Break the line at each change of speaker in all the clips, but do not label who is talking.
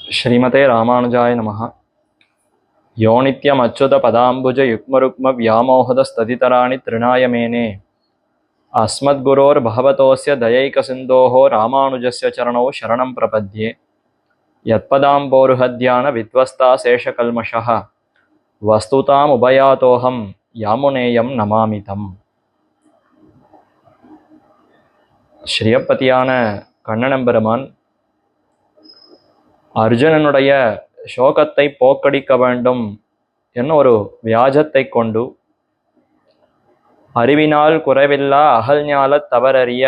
श्रीमते रामानुजाय नमः। यो नित्यमच्युतपदाम्बुजयुग्मरुग्मव्यामोहदस्तदितराणि तृणाय मेने अस्मद्गुरोर्भगवतोऽस्य दयैकसिन्धोः रामानुजस्य चरणौ शरणं प्रपद्ये। यत्पदाम्बोरुहध्यानविध्वस्ताशेषकल्मषः वस्तुतामुभयातोऽहं यामुनेयं नमामि तम्. ஸ்ரீயப்பதியான கண்ணனம்பெருமான் அர்ஜுனனுடைய சோகத்தை போக்கடிக்க வேண்டும் என்ன ஒரு வியாஜத்தை கொண்டு அறிவினால் குறைவில்லா அகல்ஞாலத் தவறறிய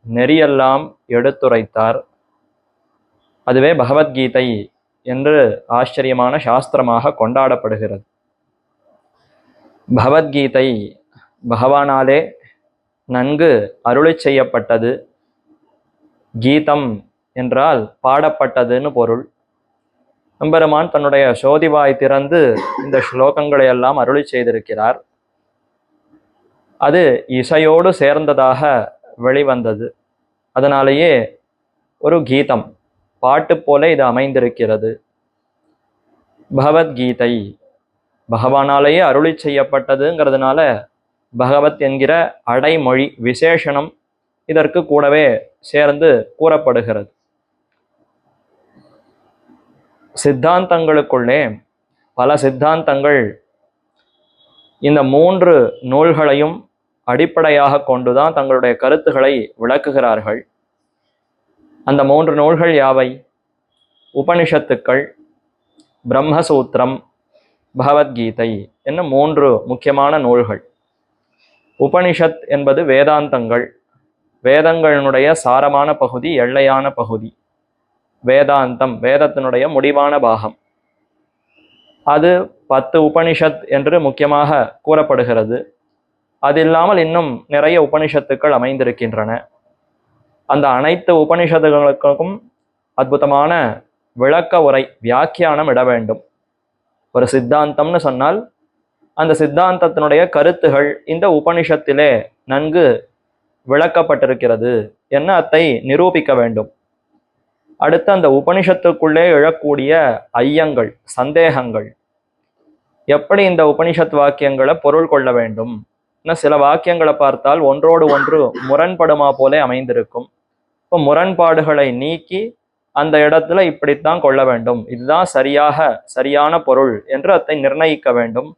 நெறியெல்லாம் எடுத்துரைத்தார். அதுவே பகவத்கீதை என்று ஆச்சரியமான சாஸ்திரமாக கொண்டாடப்படுகிறது. பகவத்கீதை பகவானாலே நன்கு அருளி செய்யப்பட்டது. கீதம் என்றால் பாடப்பட்டதுன்னு பொருள். எம்பெருமான் தன்னுடைய சோதிவாய் திறந்து இந்த ஸ்லோகங்களை எல்லாம் அருளி செய்திருக்கிறார். அது இசையோடு சேர்ந்ததாக வெளிவந்தது. அதனாலேயே ஒரு கீதம், பாட்டு போல இது அமைந்திருக்கிறது. பகவத்கீதை பகவானாலேயே அருளி செய்யப்பட்டதுங்கிறதுனால பகவத் என்கிற அடைமொழி விசேஷணம் இதற்கு கூடவே சேர்ந்து கூறப்படுகிறது. சித்தாந்தங்களுக்குள்ளே பல சித்தாந்தங்கள் இந்த மூன்று நூல்களையும் அடிப்படையாக கொண்டுதான் தங்களுடைய கருத்துக்களை விளக்குகிறார்கள். அந்த மூன்று நூல்கள் யாவை? உபனிஷத்துக்கள், பிரம்மசூத்திரம், பகவத்கீதை என்ன மூன்று முக்கியமான நூல்கள். உபனிஷத் என்பது வேதாந்தங்கள், வேதங்களினுடைய சாரமான பகுதி, எல்லையான பகுதி. வேதாந்தம் வேதத்தினுடைய முடிவான பாகம். அது 10 உபனிஷத் என்று முக்கியமாக கூறப்படுகிறது. அது இல்லாமல் இன்னும் நிறைய உபனிஷத்துக்கள் அமைந்திருக்கின்றன. அந்த அனைத்து உபனிஷத்துகளுக்கும் அற்புதமான விளக்க உரை, வியாக்கியானம் இட வேண்டும். ஒரு சித்தாந்தம்னு சொன்னால் அந்த சித்தாந்தத்தினுடைய கருத்துகள் இந்த உபனிஷத்திலே நன்கு விளக்கப்பட்டிருக்கிறது என்ன அத்தை நிரூபிக்க வேண்டும். அடுத்து அந்த உபனிஷத்துக்குள்ளே எழக்கூடிய ஐயங்கள், சந்தேகங்கள், எப்படி இந்த உபனிஷத் வாக்கியங்களை பொருள் கொள்ள வேண்டும். சில வாக்கியங்களை பார்த்தால் ஒன்றோடு ஒன்று முரண்படுமா போலே அமைந்திருக்கும். இப்போ முரண்பாடுகளை நீக்கி அந்த இடத்துல இப்படித்தான் கொள்ள வேண்டும், இதுதான் சரியான பொருள் என்று அதை நிர்ணயிக்க வேண்டும்.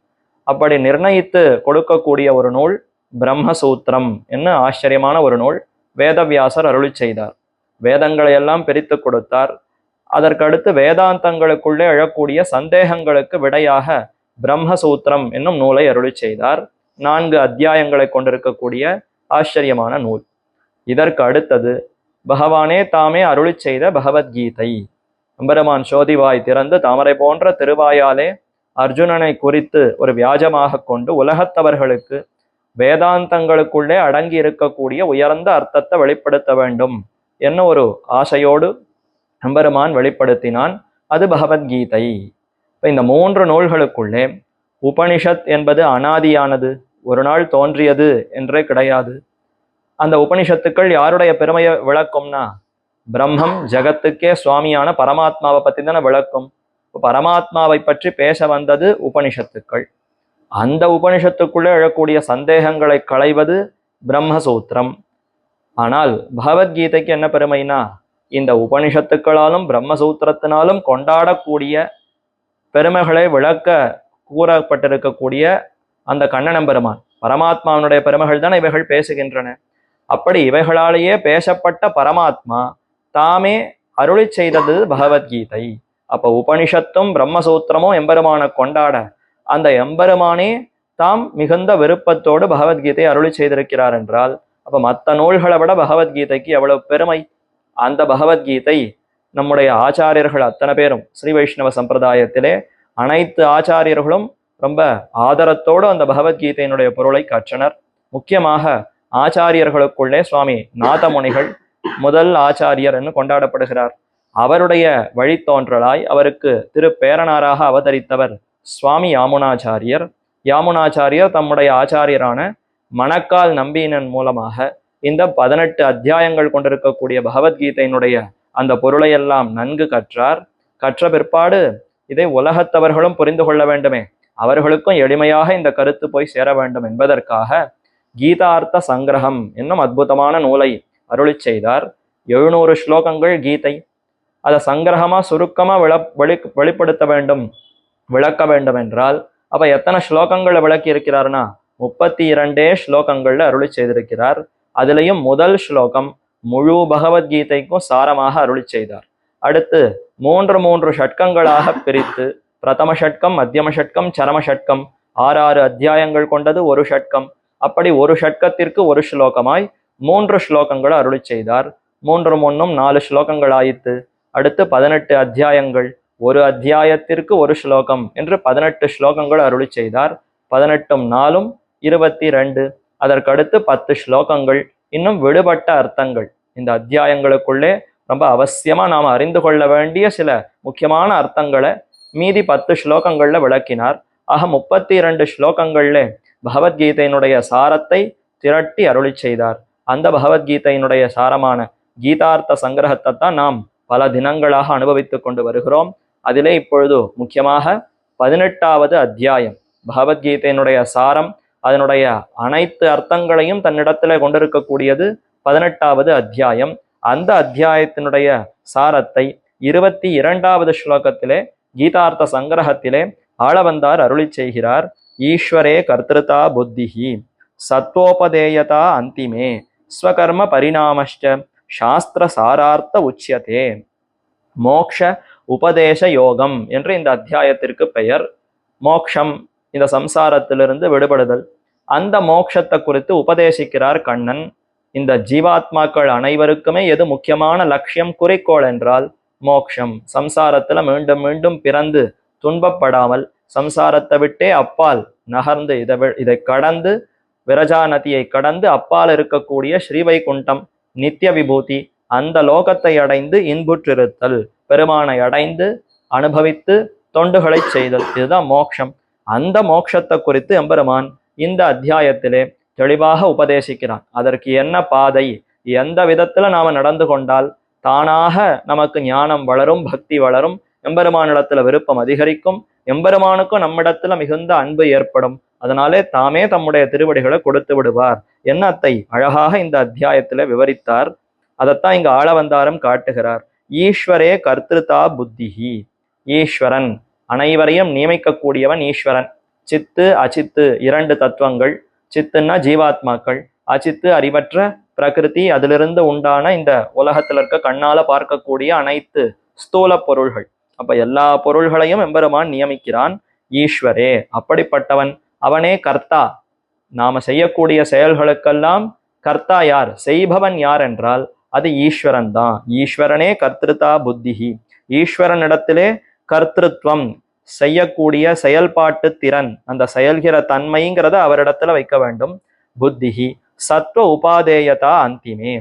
அப்படி நிர்ணயித்து கொடுக்கக்கூடிய ஒரு நூல் பிரம்மசூத்திரம் என்ன ஆச்சரியமான ஒரு நூல். வேதவியாசர் அருளி செய்தார். வேதங்களை எல்லாம் பிரித்து கொடுத்தார். அதற்கடுத்து வேதாந்தங்களுக்குள்ளே எழக்கூடிய சந்தேகங்களுக்கு விடையாக பிரம்மசூத்திரம் என்னும் நூலை அருளி செய்தார். 4 அத்தியாயங்களை கொண்டிருக்கக்கூடிய ஆச்சரியமான நூல். இதற்கு அடுத்தது பகவானே தாமே அருளி செய்த பகவத்கீதை. எம்பெருமான் சோதிவாய் திறந்து தாமரை போன்ற திருவாயாலே அர்ஜுனனை குறித்து ஒரு வியாஜமாக கொண்டு உலகத்தவர்களுக்கு வேதாந்தங்களுக்குள்ளே அடங்கி இருக்கக்கூடிய உயர்ந்த அர்த்தத்தை வெளிப்படுத்த வேண்டும் என்ன ஒரு ஆசையோடு எம்பெருமான் வெளிப்படுத்தினான். அது பகவத்கீதை. இந்த 3 நூல்களுக்குள்ளே உபனிஷத் என்பது அனாதியானது, ஒரு நாள் தோன்றியது என்றே கிடையாது. அந்த உபனிஷத்துக்கள் யாருடைய பெருமையை விளக்கும்னா பிரம்மம் ஜகத்துக்கே சுவாமியான பரமாத்மாவை பற்றி தானே விளக்கும். பரமாத்மாவை பற்றி பேச வந்தது உபனிஷத்துக்கள். அந்த உபனிஷத்துக்குள்ளே எழக்கூடிய சந்தேகங்களை களைவது பிரம்மசூத்திரம். ஆனால் பகவத்கீதைக்கு என்ன பெருமைனா இந்த உபனிஷத்துக்களாலும் பிரம்மசூத்திரத்தினாலும் கொண்டாடக்கூடிய பெருமைகளை விளக்க கூறப்பட்டிருக்கக்கூடிய அந்த கண்ணனம்பெருமான் பரமாத்மாவனுடைய பெருமைகள் தான் இவைகள் பேசுகின்றன. அப்படி இவைகளாலேயே பேசப்பட்ட பரமாத்மா தாமே அருளி செய்தது பகவத்கீதை. அப்போ உபனிஷத்தும் பிரம்மசூத்திரமும் எம்பெருமானை கொண்டாட அந்த எம்பெருமானே தாம் மிகுந்த விருப்பத்தோடு பகவத்கீதை அருளி செய்திருக்கிறார் என்றால் அப்போ மற்ற நூல்களை விட பகவத்கீதைக்கு எவ்வளவு பெருமை. அந்த பகவத்கீதை நம்முடைய ஆச்சாரியர்கள் அத்தனை பேரும் ஸ்ரீ வைஷ்ணவ சம்பிரதாயத்திலே அனைத்து ஆச்சாரியர்களும் ரொம்ப ஆதரத்தோடு அந்த பகவத்கீதையினுடைய பொருளை கற்றனர். முக்கியமாக ஆச்சாரியர்களுக்குள்ளே சுவாமி நாதமுனிகள் முதல் ஆச்சாரியர் என்று கொண்டாடப்படுகிறார். அவருடைய வழித்தோன்றலாய் அவருக்கு திருப்பேரனாராக அவதரித்தவர் சுவாமி யாமுனாச்சாரியர். யாமுனாச்சாரியர் தம்முடைய ஆச்சாரியரான மணக்கால் நம்பியினன் மூலமாக இந்த 18 அத்தியாயங்கள் கொண்டிருக்கக்கூடிய பகவத்கீதையினுடைய அந்த பொருளையெல்லாம் நன்கு கற்றார். கற்ற பிற்பாடு இதை உலகத்தவர்களும் புரிந்து கொள்ள வேண்டுமே, அவர்களுக்கும் எளிமையாக இந்த கருத்து போய் சேர வேண்டும் என்பதற்காக கீதார்த்த சங்கிரகம் என்னும் அற்புதமான நூலை அருளி செய்தார். 700 ஸ்லோகங்கள் கீதை. அதை சங்கிரகமா சுருக்கமா வெளிப்படுத்த வேண்டும், விளக்க வேண்டும் என்றால் அப்ப எத்தனை ஸ்லோகங்களை விளக்கி இருக்கிறார்னா 32 ஸ்லோகங்கள்ல அருளி செய்திருக்கிறார். அதுலேயும் முதல் ஸ்லோகம் முழு பகவத்கீதைக்கும் சாரமாக அருளி செய்தார். அடுத்து 3 ஷட்கங்களாக பிரித்து பிரதம ஷட்கம், மத்தியம ஷட்கம், சரம ஷட்கம், 6 அத்தியாயங்கள் கொண்டது ஒரு ஷட்கம். அப்படி ஒரு ஷட்கத்திற்கு ஒரு ஸ்லோகமாய் 3 ஸ்லோகங்களை அருளி செய்தார். 3 3 4 ஸ்லோகங்கள் ஆயிற்று. அடுத்து 18 அத்தியாயங்கள், ஒரு அத்தியாயத்திற்கு ஒரு ஸ்லோகம் என்று 18 ஸ்லோகங்கள் அருளி செய்தார். 18 4 22. அதற்கடுத்து 10 ஸ்லோகங்கள், இன்னும் விடுபட்ட அர்த்தங்கள். இந்த அத்தியாயங்களுக்குள்ளே ரொம்ப அவசியமா நாம் அறிந்து கொள்ள வேண்டிய சில முக்கியமான அர்த்தங்களை மீதி 10 ஸ்லோகங்கள்ல விளக்கினார். ஆக 32 ஸ்லோகங்கள்ல பகவத்கீதையினுடைய சாரத்தை திரட்டி அருளி செய்தார். அந்த பகவத்கீதையினுடைய சாரமான கீதார்த்த சங்கிரகத்தை தான் நாம் பல தினங்களாக அனுபவித்துக் கொண்டு வருகிறோம். அதிலே இப்பொழுது முக்கியமாக 18வது அத்தியாயம் பகவத்கீதையினுடைய சாரம், அதனுடைய அனைத்து அர்த்தங்களையும் தன்னிடத்திலே கொண்டிருக்கக்கூடியது 18வது அத்தியாயம். அந்த அத்தியாயத்தினுடைய சாரத்தை 22வது ஸ்லோகத்திலே கீதார்த்த சங்கிரகத்திலே ஆளவந்தார் அருளி செய்கிறார். ஈஸ்வரே கர்த்திருதா புத்திஹி சத்வோபதேயதா அந்திமே ஸ்வகர்ம பரிணாமஷ்ட சாஸ்திர சாரார்த்த உச்சியதே. மோக்ஷ உபதேச யோகம் என்று இந்த அத்தியாயத்திற்கு பெயர். மோக்ஷம், இந்த சம்சாரத்திலிருந்து விடுபடுதல், அந்த மோக்ஷத்தை குறித்து உபதேசிக்கிறார் கண்ணன். இந்த ஜீவாத்மாக்கள் அனைவருக்குமே எது முக்கியமான லட்சியம், குறிக்கோள் என்றால் மோக்ஷம். சம்சாரத்துல மீண்டும் மீண்டும் பிறந்து துன்பப்படாமல் சம்சாரத்தை விட்டே அப்பால் நகர்ந்து இதை கடந்து விரஜா நதியை கடந்து அப்பால் இருக்கக்கூடிய ஸ்ரீவைகுண்டம் நித்திய விபூதி, அந்த லோகத்தை அடைந்து இன்புற்றிருத்தல், பெருமானை அடைந்து அனுபவித்து தொண்டுகளை செய்தல், இதுதான் மோக்ஷம். அந்த மோக்ஷத்தை குறித்து எம்பெருமான் இந்த அத்தியாயத்திலே தெளிவாக உபதேசிக்கிறான். அதற்கு என்ன பாதை, எந்த விதத்துல நாம நடந்து கொண்டால் தானாக நமக்கு ஞானம் வளரும், பக்தி வளரும், எம்பெருமானிடத்துல விருப்பம் அதிகரிக்கும், எம்பெருமானுக்கும் நம்மிடத்துல மிகுந்த அன்பு ஏற்படும். அதனாலே தாமே தம்முடைய திருவடிகளை கொடுத்து விடுவார். என்னத்தை அழகாக இந்த அத்தியாயத்துல விவரித்தார். அதைத்தான் இங்க ஆளவந்தாரம் காட்டுகிறார். ஈஸ்வரே கர்த்திருதா புத்திஹி. ஈஸ்வரன், அனைவரையும் நியமிக்கக்கூடியவன் ஈஸ்வரன். சித்து அச்சித்து 2 தத்துவங்கள். சித்துன்னா ஜீவாத்மாக்கள், அச்சித்து அறிவற்ற பிரகிருதி, அதிலிருந்து உண்டான இந்த உலகத்தில் இருக்க கண்ணால பார்க்கக்கூடிய அனைத்து ஸ்தூல பொருள்கள். அப்ப எல்லா பொருள்களையும் எம்பெருமான் நியமிக்கிறான். ஈஸ்வரே, அப்படிப்பட்டவன், அவனே கர்த்தா. நாம செய்யக்கூடிய செயல்களுக்கெல்லாம் கர்த்தா யார், செய்பவன் யார் என்றால் அது ஈஸ்வரன் தான். ஈஸ்வரனே கர்த்திருதா புத்திஹி. ஈஸ்வரனிடத்திலே கர்த்திருவம், செய்யக்கூடிய செயல்பாட்டு திறன், அந்த செயல்கிற தன்மைங்கிறத அவரிடத்துல வைக்க வேண்டும். புத்திஹி சத்வ உபாதேயதா அந்திமே.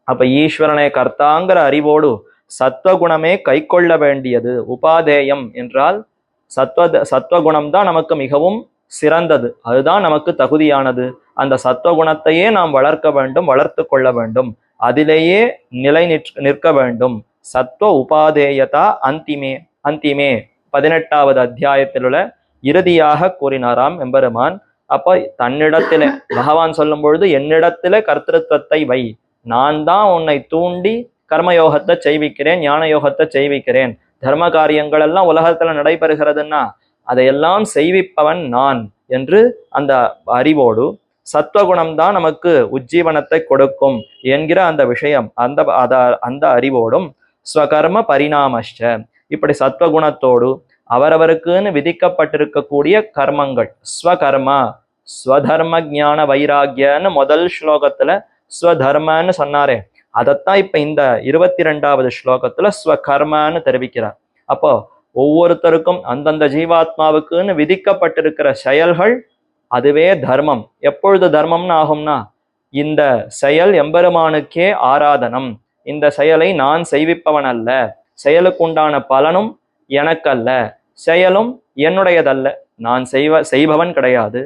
அப்ப ஈஸ்வரனை கர்த்தாங்கிற அறிவோடு சத்வகுணமே கை கொள்ள வேண்டியது. உபாதேயம் என்றால் சத்வகுணம் தான் நமக்கு மிகவும் சிறந்தது, அதுதான் நமக்கு தகுதியானது. அந்த சத்வகுணத்தையே நாம் வளர்க்க வேண்டும், வளர்த்து கொள்ள வேண்டும், அதிலேயே நிலை நிற்க வேண்டும். சத்வ உபாதேயதா அந்திமே. அந்திமே 18வது அத்தியாயத்திலுள்ள இறுதியாக கூறினாராம் எம்பெருமான். அப்ப தன்னிடத்திலே பகவான் சொல்லும் பொழுது என்னிடத்தில கர்த்திருவத்தை வை, நான் தான் உன்னை தூண்டி கர்மயோகத்தை செய்விக்கிறேன், ஞான யோகத்தை செய்விக்கிறேன். தர்ம காரியங்கள் எல்லாம் உலகத்துல நடைபெறுகிறதுன்னா அதையெல்லாம் செய்விப்பவன் நான் என்று அந்த அறிவோடு, சத்வகுணம்தான் நமக்கு உஜ்ஜீவனத்தை கொடுக்கும் என்கிற அந்த விஷயம், அந்த அறிவோடும் ஸ்வகர்ம பரிணாமஷ்ட, இப்படி சத்வகுணத்தோடு அவரவருக்குன்னு விதிக்கப்பட்டிருக்கக்கூடிய கர்மங்கள், ஸ்வகர்மா, ஸ்வதர்ம ஞான வைராகியன்னு முதல் ஸ்லோகத்துல ஸ்வதர்மன்னு சொன்னாரே, அதைத்தான் இப்ப இந்த 22வது ஸ்லோகத்துல ஸ்வகர்மான்னு தெரிவிக்கிறார். அப்போ ஒவ்வொருத்தருக்கும் அந்தந்த ஜீவாத்மாவுக்குன்னு விதிக்கப்பட்டிருக்கிற செயல்கள் அதுவே தர்மம். எப்பொழுது தர்மம்னு ஆகும்னா, இந்த செயல் எம்பெருமானுக்கே ஆராதனம், இந்த செயலை நான் செய்விப்பவன் அல்ல, செயலுக்கு உண்டான பலனும் எனக்கல்ல, செயலும் என்னுடையதல்ல, நான் செய்பவன் கிடையாது,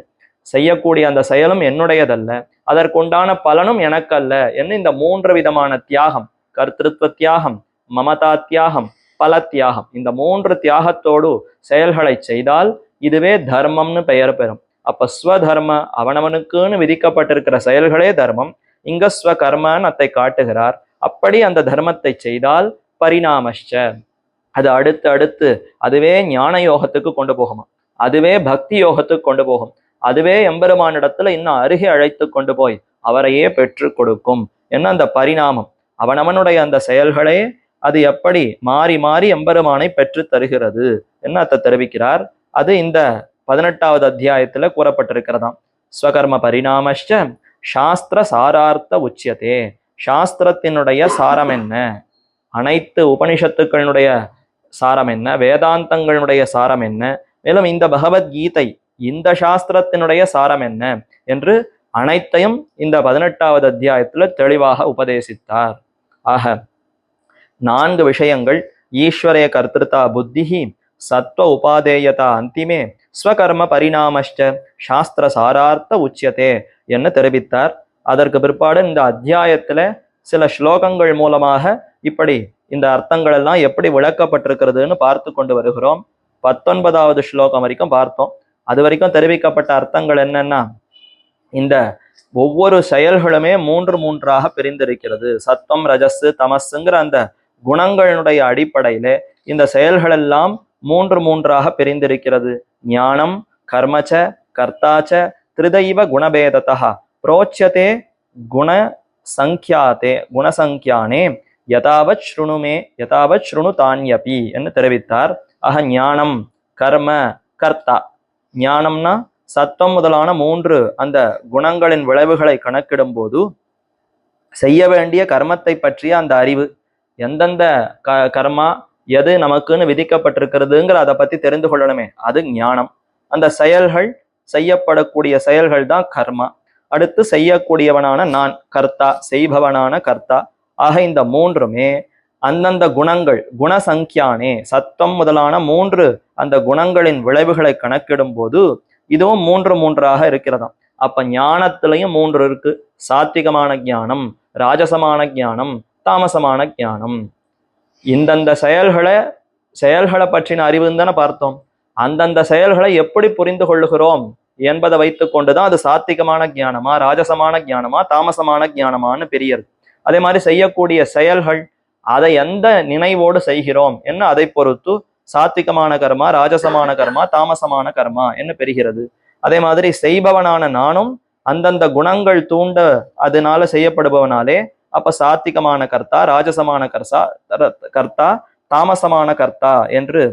செய்யக்கூடிய அந்த செயலும் என்னுடையதல்ல, அதற்குண்டான பலனும் எனக்கல்ல என்ன இந்த 3 விதமான தியாகம், கர்த்திருவ தியாகம், மமதா தியாகம், பல தியாகம். இந்த 3 தியாகத்தோடு செயல்களை செய்தால் இதுவே தர்மம்னு பெயர் பெறும். அப்ப ஸ்வதர்ம, அவனவனுக்குன்னு விதிக்கப்பட்டிருக்கிற செயல்களே தர்மம். இங்க ஸ்வகர்மன்னு அத்தை காட்டுகிறார். அப்படி அந்த தர்மத்தை செய்தால் பரிணாமஷ்ச, அது அடுத்து அடுத்து அதுவே ஞான யோகத்துக்கு கொண்டு போகுமா, அதுவே பக்தி யோகத்துக்கு கொண்டு போகும், அதுவே எம்பெருமானிடத்துல இன்னும் அருகே அழைத்து கொண்டு போய் அவரையே பெற்று கொடுக்கும். என்ன அந்த பரிணாமம், அவனவனுடைய அந்த செயல்களே அது எப்படி மாறி மாறி எம்பெருமானை பெற்று தருகிறது என்ன அத்தை தெரிவிக்கிறார். அது இந்த 18வது அத்தியாயத்துல கூறப்பட்டிருக்கிறதாம். ஸ்வகர்ம பரிணாமஷ்ச சாஸ்திர சாரார்த்த உச்சியதே, சாஸ்திரத்தினுடைய சாரம் என்ன, அனைத்து உபனிஷத்துக்களினுடைய சாரம் என்ன, வேதாந்தங்களுடைய சாரம் என்ன, மேலும் இந்த பகவத்கீதை இந்த சாஸ்திரத்தினுடைய சாரம் என்ன என்று அனைத்தையும் இந்த 18வது அத்தியாயத்துல தெளிவாக உபதேசித்தார். ஆக 4 விஷயங்கள், ஈஸ்வரே கர்த்திருதா புத்திஹி, சத்வ உபாதேயதா அந்திமே, ஸ்வகர்ம பரிணாமஷ்ச சாஸ்திர சாரார்த்த உச்சியதே என்ன தெரிவித்தார். அதற்கு பிற்பாடு இந்த அத்தியாயத்துல சில ஸ்லோகங்கள் மூலமாக இப்படி இந்த அர்த்தங்கள் எல்லாம் எப்படி விளக்கப்பட்டிருக்கிறதுன்னு பார்த்து கொண்டு வருகிறோம். 19வது ஸ்லோகம் வரைக்கும் பார்த்தோம். அது வரைக்கும் தெரிவிக்கப்பட்ட அர்த்தங்கள் என்னன்னா, இந்த ஒவ்வொரு செயல்களுமே 3 பிரிந்திருக்கிறது. சத்வம் ரஜஸ் தமசுங்கிற அந்த குணங்களுடைய அடிப்படையில இந்த செயல்கள் எல்லாம் 3 பிரிந்திருக்கிறது. ஞானம் கர்மச்ச கர்த்தாச்ச திருதைவ குணபேததா புரோச்யதே குண சங்கியாதே குணசங்கியானே யதாவத் ஸ்ருணுமே யதாவத் ஸ்ருணு தான்யபி என்று தெரிவித்தார். ஆக ஞானம் கர்ம கர்த்தா, ஞானம்னா சத்தம் முதலான 3 அந்த குணங்களின் விளைவுகளை கணக்கிடும் போது செய்ய வேண்டிய கர்மத்தை பற்றிய அந்த அறிவு, எந்தெந்த கர்மா எது நமக்குன்னு விதிக்கப்பட்டிருக்கிறதுங்கிற அதை பத்தி தெரிந்து கொள்ளணுமே, அது ஞானம். அந்த செயல்கள் செய்யப்படக்கூடிய செயல்கள் தான் கர்மா. அடுத்து செய்யக்கூடியவனான நான் கர்த்தா, செய்பவனான கர்த்தா. ஆக இந்த 3மே அந்தந்த குணங்கள் குணசங்கியானே, சத்தம் முதலான 3 அந்த குணங்களின் விளைவுகளை கணக்கிடும் போது இதுவும் 3 இருக்கிறதாம். அப்ப ஞானத்திலையும் 3 இருக்கு. சாத்விகமான ஞானம், ராஜசமான ஞானம், தாமசமான ஞானம். இந்தந்த செயல்களை பற்றின அறிவுன்னு தானே பார்த்தோம். அந்தந்த செயல்களை எப்படி புரிந்து கொள்ளுகிறோம் என்பதை வைத்துக் கொண்டுதான் அது சாத்விகமான ஞானமா, ராஜசமான ஞானமா, தாமசமான ஞானமான்னு பெரியது. அதே மாதிரி செய்யக்கூடிய செயல்கள் அதை எந்த நினைவோடு செய்கிறோம் என்ன அதை பொறுத்து சாத்விகமான கர்மா, ராஜசமான கர்மா, தாமசமான கர்மா என்ன பெறுகிறது. அதே மாதிரி செய்பவனான நானும் அந்தந்த குணங்கள் தூண்ட அதனால செய்யப்படுபவனாலே அப்ப சாத்விகமான கர்த்தா, ராஜசமான கர்த்தா, தாமசமான கர்த்தா என்று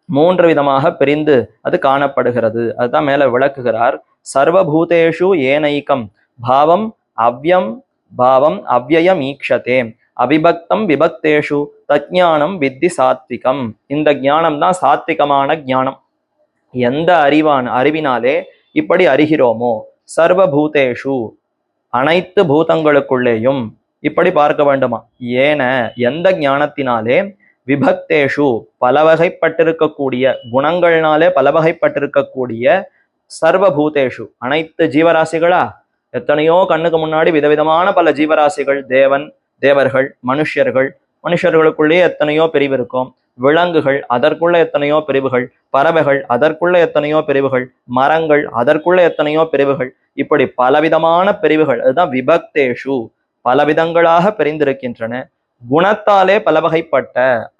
3 விதமாக பிரிந்து அது காணப்படுகிறது. அதுதான் மேல விளக்குகிறார். சர்வபூதேஷு ஏனைக்கம் பாவம் அவ்யம் பாவம் அவ்யயம் ஈக்ஷதே அபிபக்தம் விபக்தேஷு தஜ்ஞானம் வித்தி சாத்விகம். இந்த ஞானம் தான் சாத்விகமான ஞானம். எந்த அறிவினாலே இப்படி அறிகிறோமோ, சர்வபூதேஷு அனைத்து பூதங்களுக்குள்ளேயும் இப்படி பார்க்க வேண்டுமா, ஏன எந்த ஞானத்தினாலே, விபக்தேஷு பலவகைப்பட்டிருக்கக்கூடிய குணங்கள்னாலே பலவகைப்பட்டிருக்கக்கூடிய, சர்வபூதேஷு அனைத்து ஜீவராசிகளா, எத்தனையோ கண்ணுக்கு முன்னாடி விதவிதமான பல ஜீவராசிகள், தேவர்கள், மனுஷர்களுக்குள்ளேயே எத்தனையோ பிரிவு இருக்கும், விலங்குகள் அதற்குள்ள எத்தனையோ பிரிவுகள், பறவைகள் அதற்குள்ள எத்தனையோ பிரிவுகள், மரங்கள் அதற்குள்ள எத்தனையோ பிரிவுகள், இப்படி பலவிதமான பிரிவுகள். அதுதான் விபக்தேஷு, பலவிதங்களாக பிரிந்திருக்கின்றன. குணத்தாலே பல வகைப்பட்ட,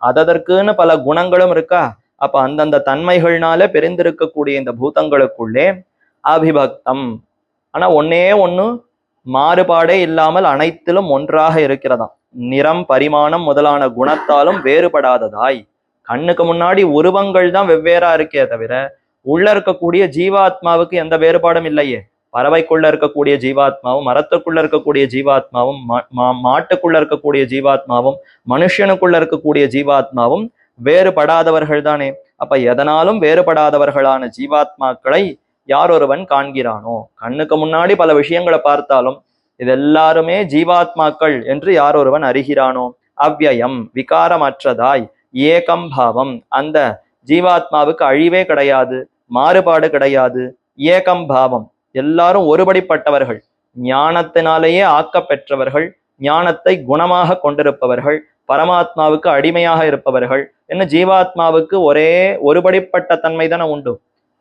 அதற்குன்னு பல குணங்களும் இருக்கா. அப்ப அந்தந்த தன்மைகள்னாலே பிரிந்திருக்கக்கூடிய இந்த பூதங்களுக்குள்ளே அபிபக்தம், ஆனா ஒண்ணு மாறுபாடே இல்லாமல் அனைத்திலும் ஒன்றாக இருக்கிறதாம். நிறம் பரிமாணம் முதலான குணத்தாலும் வேறுபடாததாய், கண்ணுக்கு முன்னாடி உருவங்கள் தான் வெவ்வேறா இருக்கே தவிர உள்ள இருக்கக்கூடிய ஜீவாத்மாவுக்கு எந்த வேறுபாடும் இல்லையே. பறவைக்குள்ள இருக்கக்கூடிய ஜீவாத்மாவும், மரத்துக்குள்ள இருக்கக்கூடிய ஜீவாத்மாவும், மாட்டுக்குள்ள இருக்கக்கூடிய ஜீவாத்மாவும், மனுஷனுக்குள்ள இருக்கக்கூடிய ஜீவாத்மாவும் வேறுபடாதவர்கள் தானே. அப்ப எதனாலும் வேறுபடாதவர்களான ஜீவாத்மாக்களை யார் ஒருவன் காண்கிறானோ, கண்ணுக்கு முன்னாடி பல விஷயங்களை பார்த்தாலும் இது எல்லாருமே ஜீவாத்மாக்கள் என்று யார் ஒருவன் அறிகிறானோ, அவ்யயம் விகாரமற்றதாய், ஏகம் பாவம் அந்த ஜீவாத்மாவுக்கு அழிவே கிடையாது, மாறுபாடு கிடையாது, ஏகம் பாவம் எல்லாரும் ஒருபடிப்பட்டவர்கள், ஞானத்தினாலேயே ஆக்க பெற்றவர்கள், ஞானத்தை குணமாக கொண்டிருப்பவர்கள், பரமாத்மாவுக்கு அடிமையாக இருப்பவர்கள். என்ன ஜீவாத்மாவுக்கு ஒரே ஒருபடிப்பட்ட தன்மை தானே உண்டு.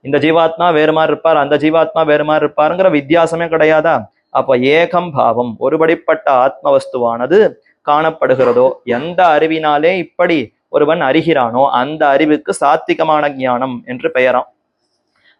இந்த ஜீவாத்மா வேறு மாதிரி இருப்பார், அந்த ஜீவாத்மா வேறு மாதிரி இருப்பாருங்கிற வித்தியாசமே கிடையாதா? அப்ப ஏகம் பாவம் ஒருபடிப்பட்ட ஆத்ம வஸ்துவானது காணப்படுகிறதோ, எந்த அறிவினாலே இப்படி ஒருவன் அறிகிறானோ அந்த அறிவுக்கு சாத்விகமான ஞானம் என்று பெயராம்.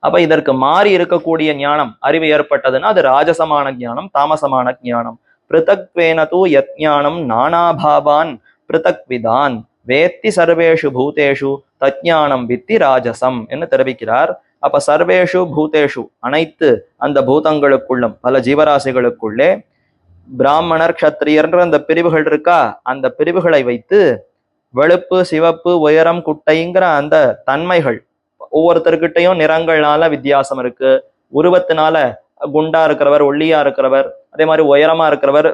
அப்ப இதற்கு மாறி இருக்கக்கூடிய ஞானம் அறிவு ஏற்பட்டதுன்னா அது ராஜசமான ஞானம், தாமசமான ஞானம். பிருத்தக்வேன தூ யஜ்ஞானம் நானாபாவான் பிருத்தக் விதான் வேத்தி சர்வேஷு பூதேஷு தஜ்ஞானம் வித்தி ராஜசம் என்று தெரிவிக்கிறார். அப்ப சர்வேஷு பூதேஷு அனைத்து அந்த பூதங்களுக்குள்ளும் பல ஜீவராசிகளுக்குள்ளே பிராமணர் க்ஷத்ரியர்ன்ற அந்த பிரிவுகள் இருக்கா, அந்த பிரிவுகளை வைத்து வெளுப்பு சிவப்பு உயரம் குட்டைங்கிற அந்த தன்மைகள் ஒவ்வொருத்தருக்கிட்டையும் நிறங்கள்னால வித்தியாசம் இருக்கு. உருவத்தினால குண்டா இருக்கிறவர், ஒல்லியா இருக்கிறவர், அதே மாதிரி உயரமா இருக்கிறவர்,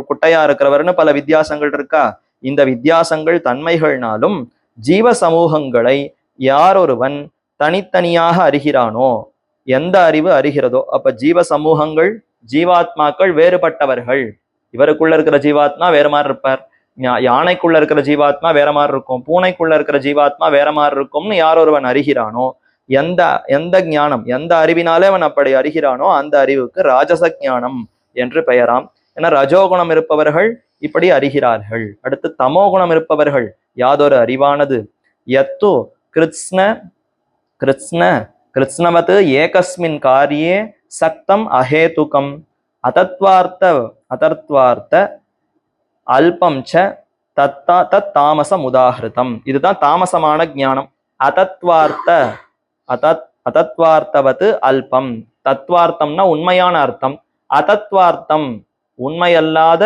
குட்டையா இருக்கிறவர்னு பல வித்தியாசங்கள் இருக்கா. இந்த வித்தியாசங்கள் தன்மைகள்னாலும் ஜீவ சமூகங்களை யாரொருவன் தனித்தனியாக அறிகிறானோ, எந்த அறிவு அறிகிறதோ, அப்ப ஜீவ சமூகங்கள் ஜீவாத்மாக்கள் வேறுபட்டவர்கள். இவருக்குள்ள இருக்கிற ஜீவாத்மா வேற மாதிரி இருப்பார், யானைக்குள்ள இருக்கிற ஜீவாத்மா வேற மாதிரி இருக்கும், பூனைக்குள்ள இருக்கிற ஜீவாத்மா வேற மாதிரி இருக்கும்னு யார் ஒருவன் அறிகிறானோ, எந்த எந்த ஞானம் எந்த அறிவினாலே அவன் அப்படி அறிகிறானோ அந்த அறிவுக்கு ராஜச ஞானம் என்று பெயராம். ஏன்னா ரஜோகுணம் இருப்பவர்கள் இப்படி அறிகிறார்கள். அடுத்து தமோகுணம் இருப்பவர்கள் யாதொரு அறிவானது யத்து கிருத்ஸ்ன கிருத்ஸ்ன கிருத்ஸ்னவத் ஏகஸ்மின் காரியே சக்தம் அஹேதுகம் அதத்வார்த்த அதர்த்வார்த்த அல்பம் ச தத்தா தத் தாமசம் உதாகிருதம். இதுதான் தாமசமான ஞானம். அதத்வார்த்த அதத்வார்த்தவத்து அல்பம். தத்வார்த்தம்னா உண்மையான அர்த்தம், அதத்வார்த்தம் உண்மையல்லாத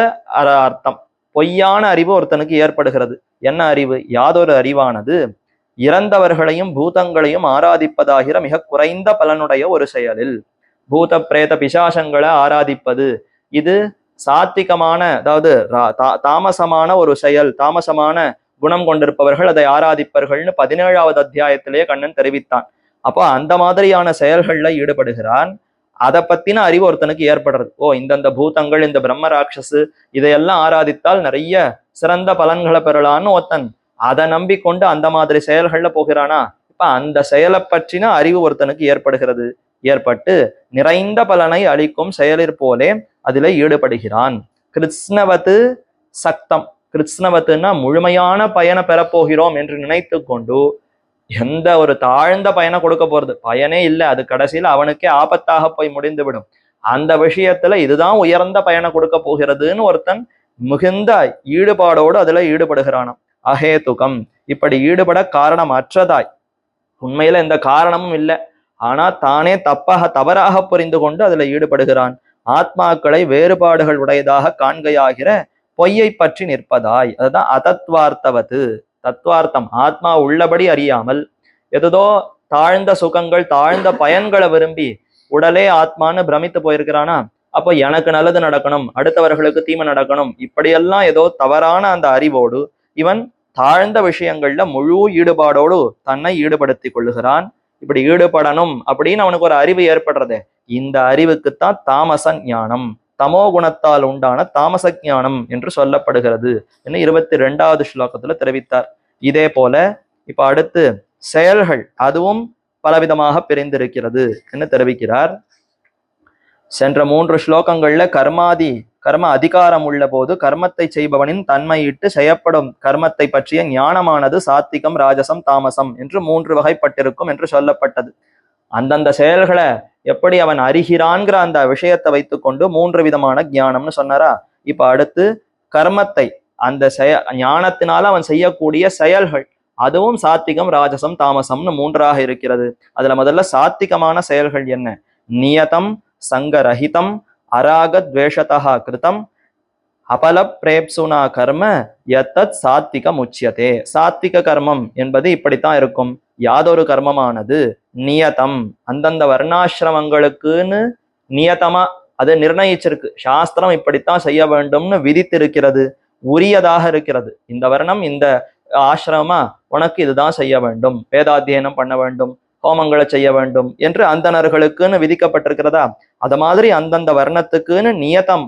அர்த்தம். பொய்யான அறிவு ஒருத்தனுக்கு ஏற்படுகிறது. என்ன அறிவு? யாதொரு அறிவானது இறந்தவர்களையும் பூதங்களையும் ஆராதிப்பதாகிற மிக குறைந்த பலனுடைய ஒரு செயலில், பூத பிரேத பிசாசங்களை ஆராதிப்பது இது சாத்விகமான, அதாவது தாமசமான ஒரு செயல். தாமசமான குணம் கொண்டிருப்பவர்கள் அதை ஆராதிப்பவர்கள்னு 17வது அத்தியாயத்திலேயே கண்ணன் தெரிவித்தான். அப்போ அந்த மாதிரியான செயல்கள்ல ஈடுபடுகிறான். அதை பத்தின அறிவு ஒருத்தனுக்கு ஏற்படுறது. ஓ, இந்தந்த பூதங்கள், இந்த பிரம்ம ராட்சசு இதையெல்லாம் ஆராதித்தால் நிறைய சிறந்த பலன்களை பெறலான்னு ஒருத்தன் அதை நம்பிக்கொண்டு அந்த மாதிரி செயல்கள்ல போகிறானா, இப்ப அந்த செயலை பற்றின அறிவு ஒருத்தனுக்கு ஏற்படுகிறது. ஏற்பட்டு நிறைந்த பலனை அளிக்கும் செயலிற் போலே அதுல ஈடுபடுகிறான். கிருஷ்ணவத்து சக்தம். கிருஷ்ணவத்துன்னா முழுமையான பயனை பெறப்போகிறோம் என்று நினைத்து கொண்டு எந்த ஒரு தாழ்ந்த பயனை கொடுக்க போறது பயனே இல்லை, அது கடைசியில் அவனுக்கே ஆபத்தாக போய் முடிந்து விடும். அந்த விஷயத்துல இதுதான் உயர்ந்த பயனை கொடுக்க போகிறதுன்னு ஒருத்தன் மிகுந்த ஈடுபாடோடு அதுல ஈடுபடுகிறானாம். அஹேதுகம், இப்படி ஈடுபட காரணம் அற்றதாய், உண்மையில எந்த காரணமும் இல்லை, ஆனா தானே தவறாக புரிந்து கொண்டு அதுல ஈடுபடுகிறான். ஆத்மாக்களை வேறுபாடுகள் உடையதாக காண்கையாகிற பொய்யை பற்றி நிற்பதாய். அதுதான் அதத்வார்த்தவது. தத்வார்த்தம் ஆத்மா உள்ளபடி அறியாமல் எதோ தாழ்ந்த சுகங்கள் தாழ்ந்த பயன்களை விரும்பி உடலே ஆத்மான்னு பிரமித்து போயிருக்கிறானா, அப்போ எனக்கு நல்லது நடக்கணும், அடுத்தவர்களுக்கு தீமை நடக்கணும், இப்படியெல்லாம் ஏதோ தவறான அந்த அறிவோடு இவன் தாழ்ந்த விஷயங்கள்ல முழு ஈடுபாடோடு தன்னை ஈடுபடுத்தி கொள்ளுகிறான். இப்படி ஈடுபடணும் அப்படின்னு அவனுக்கு ஒரு அறிவு ஏற்படுறது. இந்த அறிவுக்குத்தான் தாமச ஞானம், தமோ குணத்தால் உண்டான தாமச ஞானம் என்று சொல்லப்படுகிறது என்று 22வது ஸ்லோகத்துல தெரிவித்தார். இதே போல இப்ப அடுத்து செயல்கள் அதுவும் பலவிதமாக பிரிந்திருக்கிறது என்று தெரிவிக்கிறார். சென்ற 3 ஸ்லோகங்கள்ல கர்ம அதிகாரம் உள்ள போது கர்மத்தை செய்பவனின் தன்மையிட்டு செய்யப்படும் கர்மத்தை பற்றிய ஞானமானது சாத்விகம், ராஜசம், தாமசம் என்று 3 வகைப்பட்டிருக்கும் என்று சொல்லப்பட்டது. அந்தந்த செயல்களை எப்படி அவன் அறிகிறான்கிற அந்த விஷயத்தை வைத்துக்கொண்டு 3 விதமான ஞானம்னு சொன்னாரா. இப்ப அடுத்து கர்மத்தை, அந்த ஞானத்தினால அவன் செய்யக்கூடிய செயல்கள் அதுவும் சாத்விகம், ராஜசம், தாமசம்னு 3ஆக இருக்கிறது. அதுல முதல்ல சாத்விகமான செயல்கள் என்ன? நியதம் சங்கரஹிதம் அராகத்வேஷதா கிருதம் அபல பிரேப்சுனா கர்ம யத்தத் சாத்விகம் உச்சியதே. சாத்விக கர்மம் என்பது இப்படித்தான் இருக்கும். யாதொரு கர்மமானது நியதம், அந்தந்த வர்ணாசிரமங்களுக்குன்னு நியதமா அது நிர்ணயிச்சிருக்கு. சாஸ்திரம் இப்படித்தான் செய்ய வேண்டும்னு விதித்திருக்கிறது, உரியதாக இருக்கிறது. இந்த வர்ணம், இந்த ஆசிரமா உனக்கு இதுதான் செய்ய வேண்டும், வேதாத்தியனம் பண்ண வேண்டும், ஹோமங்களை செய்ய வேண்டும் என்று அந்தணர்களுக்குன்னு விதிக்கப்பட்டிருக்கிறதா. அது மாதிரி அந்தந்த வர்ணத்துக்குன்னு நியதம்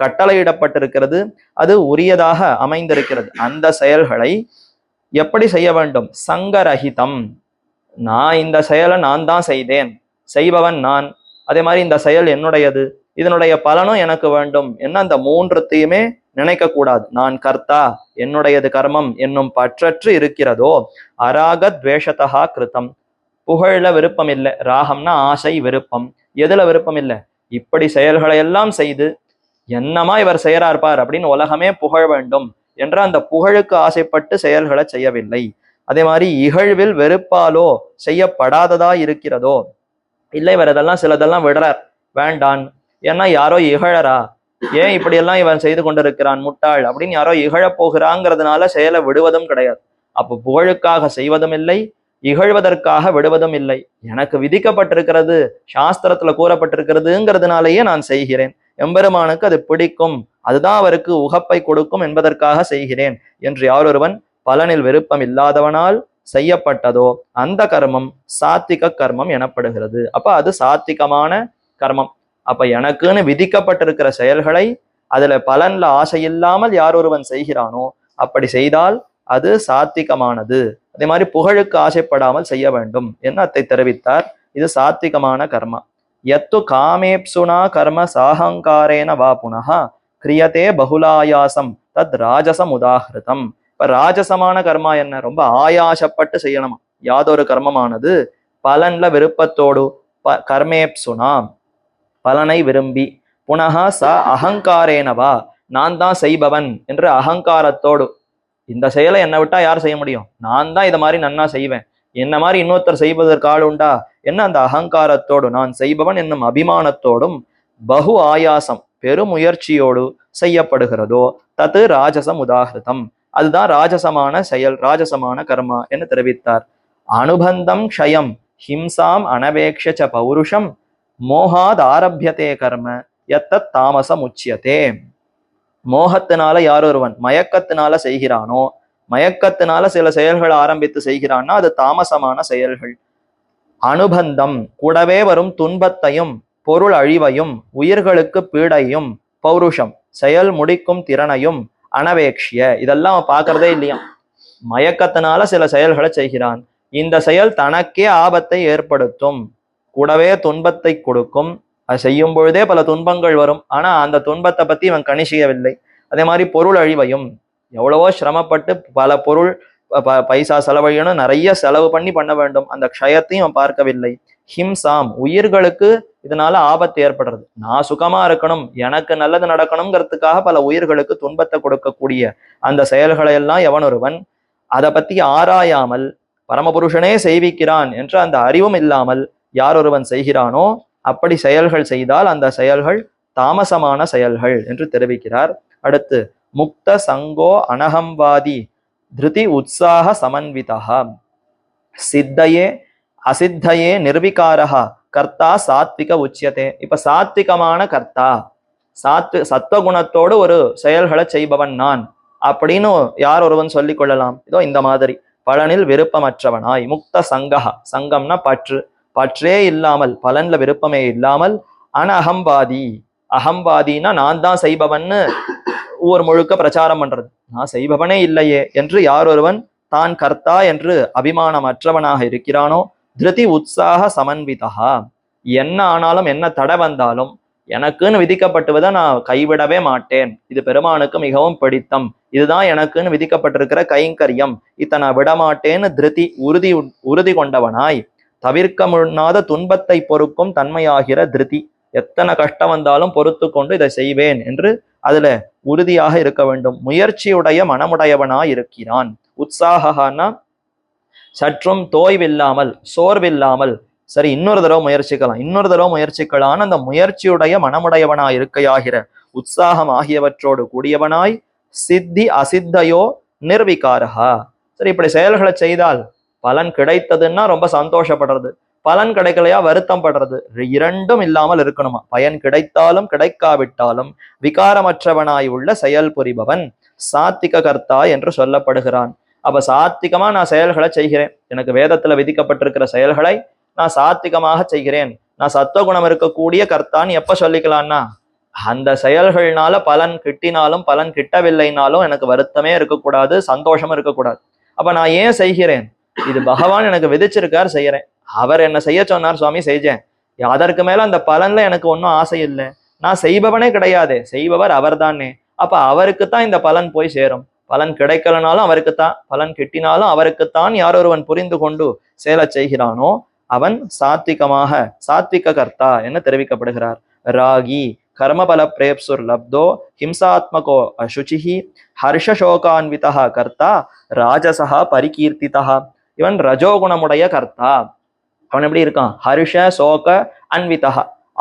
கட்டளையிடப்பட்டிருக்கிறது, அது உரியதாக அமைந்திருக்கிறது. அந்த செயல்களை எப்படி செய்ய வேண்டும்? சங்கரஹிதம். நான் இந்த செயலை நான் தான் செய்தேன், செய்பவன் நான், அதே மாதிரி இந்த செயல் என்னுடையது, இதனுடைய பலனும் எனக்கு வேண்டும் என்ன அந்த மூன்றத்தையுமே நினைக்க கூடாது. நான் கர்த்தா, என்னுடையது கர்மம் என்னும் பற்றற்று இருக்கிறதோ அராக துவேஷதா கிருத்தம். புகழ்ல விருப்பம் இல்லை, ராகம்னா ஆசை, விருப்பம். எதுல விருப்பம் இல்லை? இப்படி செயல்களை எல்லாம் செய்து என்னமா இவர் செய்யறார்பார் அப்படின்னு உலகமே புகழ் வேண்டும் என்ற அந்த புகழுக்கு ஆசைப்பட்டு செயல்களை செய்யவில்லை. அதே மாதிரி இகழ்வில் வெறுப்பாலோ செய்யப்படாததா இருக்கிறதோ, இல்லை இவர் இதெல்லாம் சிலதெல்லாம் விடுறார், வேண்டான், ஏன்னா யாரோ இகழறா, ஏன் இப்படியெல்லாம் இவன் செய்து கொண்டிருக்கிறான் முட்டாள் அப்படின்னு யாரோ இகழப் போகிறாங்கிறதுனால செயலை விடுவதும் கிடையாது. அப்போ புகழுக்காக செய்வதும் இல்லை, இகழ்வதற்காக விடுவதும் இல்லை. எனக்கு விதிக்கப்பட்டிருக்கிறது, சாஸ்திரத்துல கூறப்பட்டிருக்கிறதுங்கிறதுனாலேயே நான் செய்கிறேன், எம்பெருமானுக்கு அது பிடிக்கும், அதுதான் அவருக்கு உகப்பை கொடுக்கும் என்பதற்காக செய்கிறேன் என்று யாரொருவன் பலனில் விருப்பம் இல்லாதவனால் செய்யப்பட்டதோ அந்த கர்மம் சாத்விக கர்மம் எனப்படுகிறது. அப்ப அது சாத்விகமான கர்மம். அப்ப எனக்குன்னு விதிக்கப்பட்டிருக்கிற செயல்களை அதுல பலன்ல ஆசை இல்லாமல் யாரொருவன் செய்கிறானோ அப்படி செய்தால் அது சாத்விகமானது. அதே மாதிரி புகழுக்கு ஆசைப்படாமல் செய்ய வேண்டும் என்ன அத்தை தெரிவித்தார். இது சாத்விகமான கர்மா. எத்து காமேப்சுனா கர்ம சாஹங்காரேன வா புனः கிரியதே பகுலாயாசம் தத் ராஜசம் உதாகிருதம். இப்ப ராஜசமான கர்மா என்ன? ரொம்ப ஆயாசப்பட்டு செய்யணுமா யாதொரு கர்மமானது பலன்ல விருப்பத்தோடு, கர்மேப்சுனா பலனை விரும்பி, புனகா ச அகங்காரேனவா நான் தான் செய்பவன் என்று அகங்காரத்தோடு, இந்த செயலை என்னை விட்டா யார் செய்ய முடியும், நான் தான் இதை மாதிரி நன்னா செய்வேன், என்ன மாதிரி இன்னொருத்தர் செய்வதற்கு ஆள் உண்டா என்ன அந்த அகங்காரத்தோடு, நான் செய்பவன் என்னும் அபிமானத்தோடும், பகு ஆயாசம் பெருமுயற்சியோடு செய்யப்படுகிறதோ தத்து ராஜசம் உதாகிருதம், அதுதான் ராஜசமான செயல், ராஜசமான கர்மா என்று தெரிவித்தார். அனுபந்தம் க்ஷயம் ஹிம்சாம் அனவேக்ஷ பௌருஷம் மோகாத் ஆரம்பியதே கர்ம எத்தத் தாமசம் உச்சியதே. மோகத்தினால யாரொருவன் மயக்கத்தினால செய்கிறானோ, மயக்கத்தினால சில செயல்களை ஆரம்பித்து செய்கிறான்னா அது தாமசமான செயல்கள். அனுபந்தம் கூடவே வரும் துன்பத்தையும் பொருள் அழிவையும் உயிர்களுக்கு பீடையும், பௌருஷம் செயல் முடிக்கும் திறனையும், அனவேக்ஷிய இதெல்லாம் அவன் பார்க்கறதே இல்லையா. மயக்கத்தினால சில செயல்களை செய்கிறான், இந்த செயல் தனக்கே ஆபத்தை ஏற்படுத்தும், கூடவே துன்பத்தை கொடுக்கும், அது செய்யும் பொழுதே பல துன்பங்கள் வரும், ஆனா அந்த துன்பத்தை பத்தி இவன் கணிசியவில்லை. அதே மாதிரி பொருள் அழிவையும், எவ்வளவோ சிரமப்பட்டு பல பொருள் பைசா செலவழியணும், நிறைய செலவு பண்ண வேண்டும், அந்த க்ஷயத்தையும் அவன் பார்க்கவில்லை. ஹிம்சாம் உயிர்களுக்கு இதனால ஆபத்து ஏற்படுறது, நான் சுகமா இருக்கணும் எனக்கு நல்லது நடக்கணுங்கிறதுக்காக பல உயிர்களுக்கு துன்பத்தை கொடுக்கக்கூடிய அந்த செயல்களை எல்லாம் எவனொருவன் அதை பத்தி ஆராயாமல் பரமபுருஷனே செய்விக்கிறான் என்ற அந்த அறிவும் இல்லாமல் யாரொருவன் செய்கிறானோ அப்படி செயல்கள் செய்தால் அந்த செயல்கள் தாமசமான செயல்கள் என்று தெரிவிக்கிறார். அடுத்து முக்த சங்கோ அனகம்வாதி திருதி உற்சாக சமன்விதா சித்தையே அசித்தையே நிர்விகாரா கர்த்தா சாத்விக உச்சியதே. இப்ப சாத்விகமான கர்த்தா, சத்வகுணத்தோடு ஒரு செயல்களை செய்பவன் நான் அப்படின்னு யார் ஒருவன் சொல்லிக் கொள்ளலாம். இதோ இந்த மாதிரி பலனில் விருப்பமற்றவனாய், முக்த சங்கஹ, சங்கம்னா பற்று, பற்றே இல்லாமல் பலன்ல விருப்பமே இல்லாமல், அனஅகம்வாதி, அகம்வாதினா நான் தான் செய்பவன்னு ஊர் முழுக்க பிரச்சாரம் பண்றது, நான் செய்பவனே இல்லையே என்று யார் ஒருவன் தான் கர்த்தா என்று அபிமானமற்றவனாக இருக்கிறானோ, திருதி உற்சாக சமன்விதா, என்ன ஆனாலும் என்ன தடை வந்தாலும் எனக்குன்னு விதிக்கப்பட்டுவதை நான் கைவிடவே மாட்டேன், இது பெருமானுக்கு மிகவும் பிடித்தம், இதுதான் எனக்குன்னு விதிக்கப்பட்டிருக்கிற கைங்கரியம், இதை நான் விடமாட்டேன்னு திருதி உறுதி கொண்டவனாய், தவிர்க்க முடியாத துன்பத்தை பொறுக்கும் தன்மையாகிற திருதி, எத்தனை கஷ்டம் வந்தாலும் பொறுத்து கொண்டு இதை செய்வேன் என்று அதுல உறுதியாக இருக்க வேண்டும். முயற்சியுடைய மனமுடையவனாய் இருக்கிறான். உற்சாகனா சற்றும் தோய்வில்லாமல் சோர்வில்லாமல், சரி இன்னொரு தடவை முயற்சிக்கலாம் இன்னொரு தடவை முயற்சிக்கலான்னு அந்த முயற்சியுடைய மனமுடையவனாய் இருக்கையாகிற உற்சாகம் ஆகியவற்றோடு கூடியவனாய், சித்தி அசித்தையோ நிர்விகாரா, சரி இப்படி செயல்களை செய்தால் பலன் கிடைத்ததுன்னா ரொம்ப சந்தோஷப்படுறது, பலன் கிடைக்கலையா வருத்தம் படுறது, இரண்டும் இல்லாமல் இருக்கணுமா. பயன் கிடைத்தாலும் கிடைக்காவிட்டாலும் விகாரமற்றவனாய் உள்ள செயல் புரிபவன் சாத்திக கர்த்தா என்று சொல்லப்படுகிறான். அப்ப சாத்திகமா நான் செயல்களை செய்கிறேன், எனக்கு வேதத்துல விதிக்கப்பட்டிருக்கிற செயல்களை நான் சாத்திகமாக செய்கிறேன், நான் சத்துவகுணம் இருக்கக்கூடிய கர்த்தான்னு எப்ப சொல்லிக்கலாம்னா அந்த செயல்கள்னால பலன் கிட்டினாலும் பலன் கிட்டவில்லைனாலும் எனக்கு வருத்தமே இருக்கக்கூடாது, சந்தோஷமும் இருக்கக்கூடாது. அப்ப நான் ஏன் செய்கிறேன்? இது பகவான் எனக்கு விதிச்சிருக்கார், செய்யறேன். அவர் என்ன செய்ய சொன்னார், சுவாமி செஞ்சேன். அதற்கு மேல அந்த பலன்ல எனக்கு ஒன்றும் ஆசை இல்லை. நான் செய்பவனே கிடையாது, செய்பவர் அவர் தானே. அப்ப அவருக்குத்தான் இந்த பலன் போய் சேரும். பலன் கிடைக்கலனாலும் அவருக்குத்தான், பலன் கிட்டினாலும் அவருக்குத்தான். யார் ஒருவன் புரிந்து கொண்டு செயலை செய்கிறானோ அவன் சாத்விக கர்த்தா என்று தெரிவிக்கப்படுகிறார். ராகி கர்மபல பிரேப்சுர் லப்தோ ஹிம்சாத்மகோ அசுச்சிஹி ஹர்ஷசோகான்விதா கர்த்தா ராஜசா பரிகீர்த்திதா. இவன் ரஜோகுணமுடைய கர்த்தா. அவன் எப்படி இருக்கான்? ஹர்ஷ சோக அன்விதா,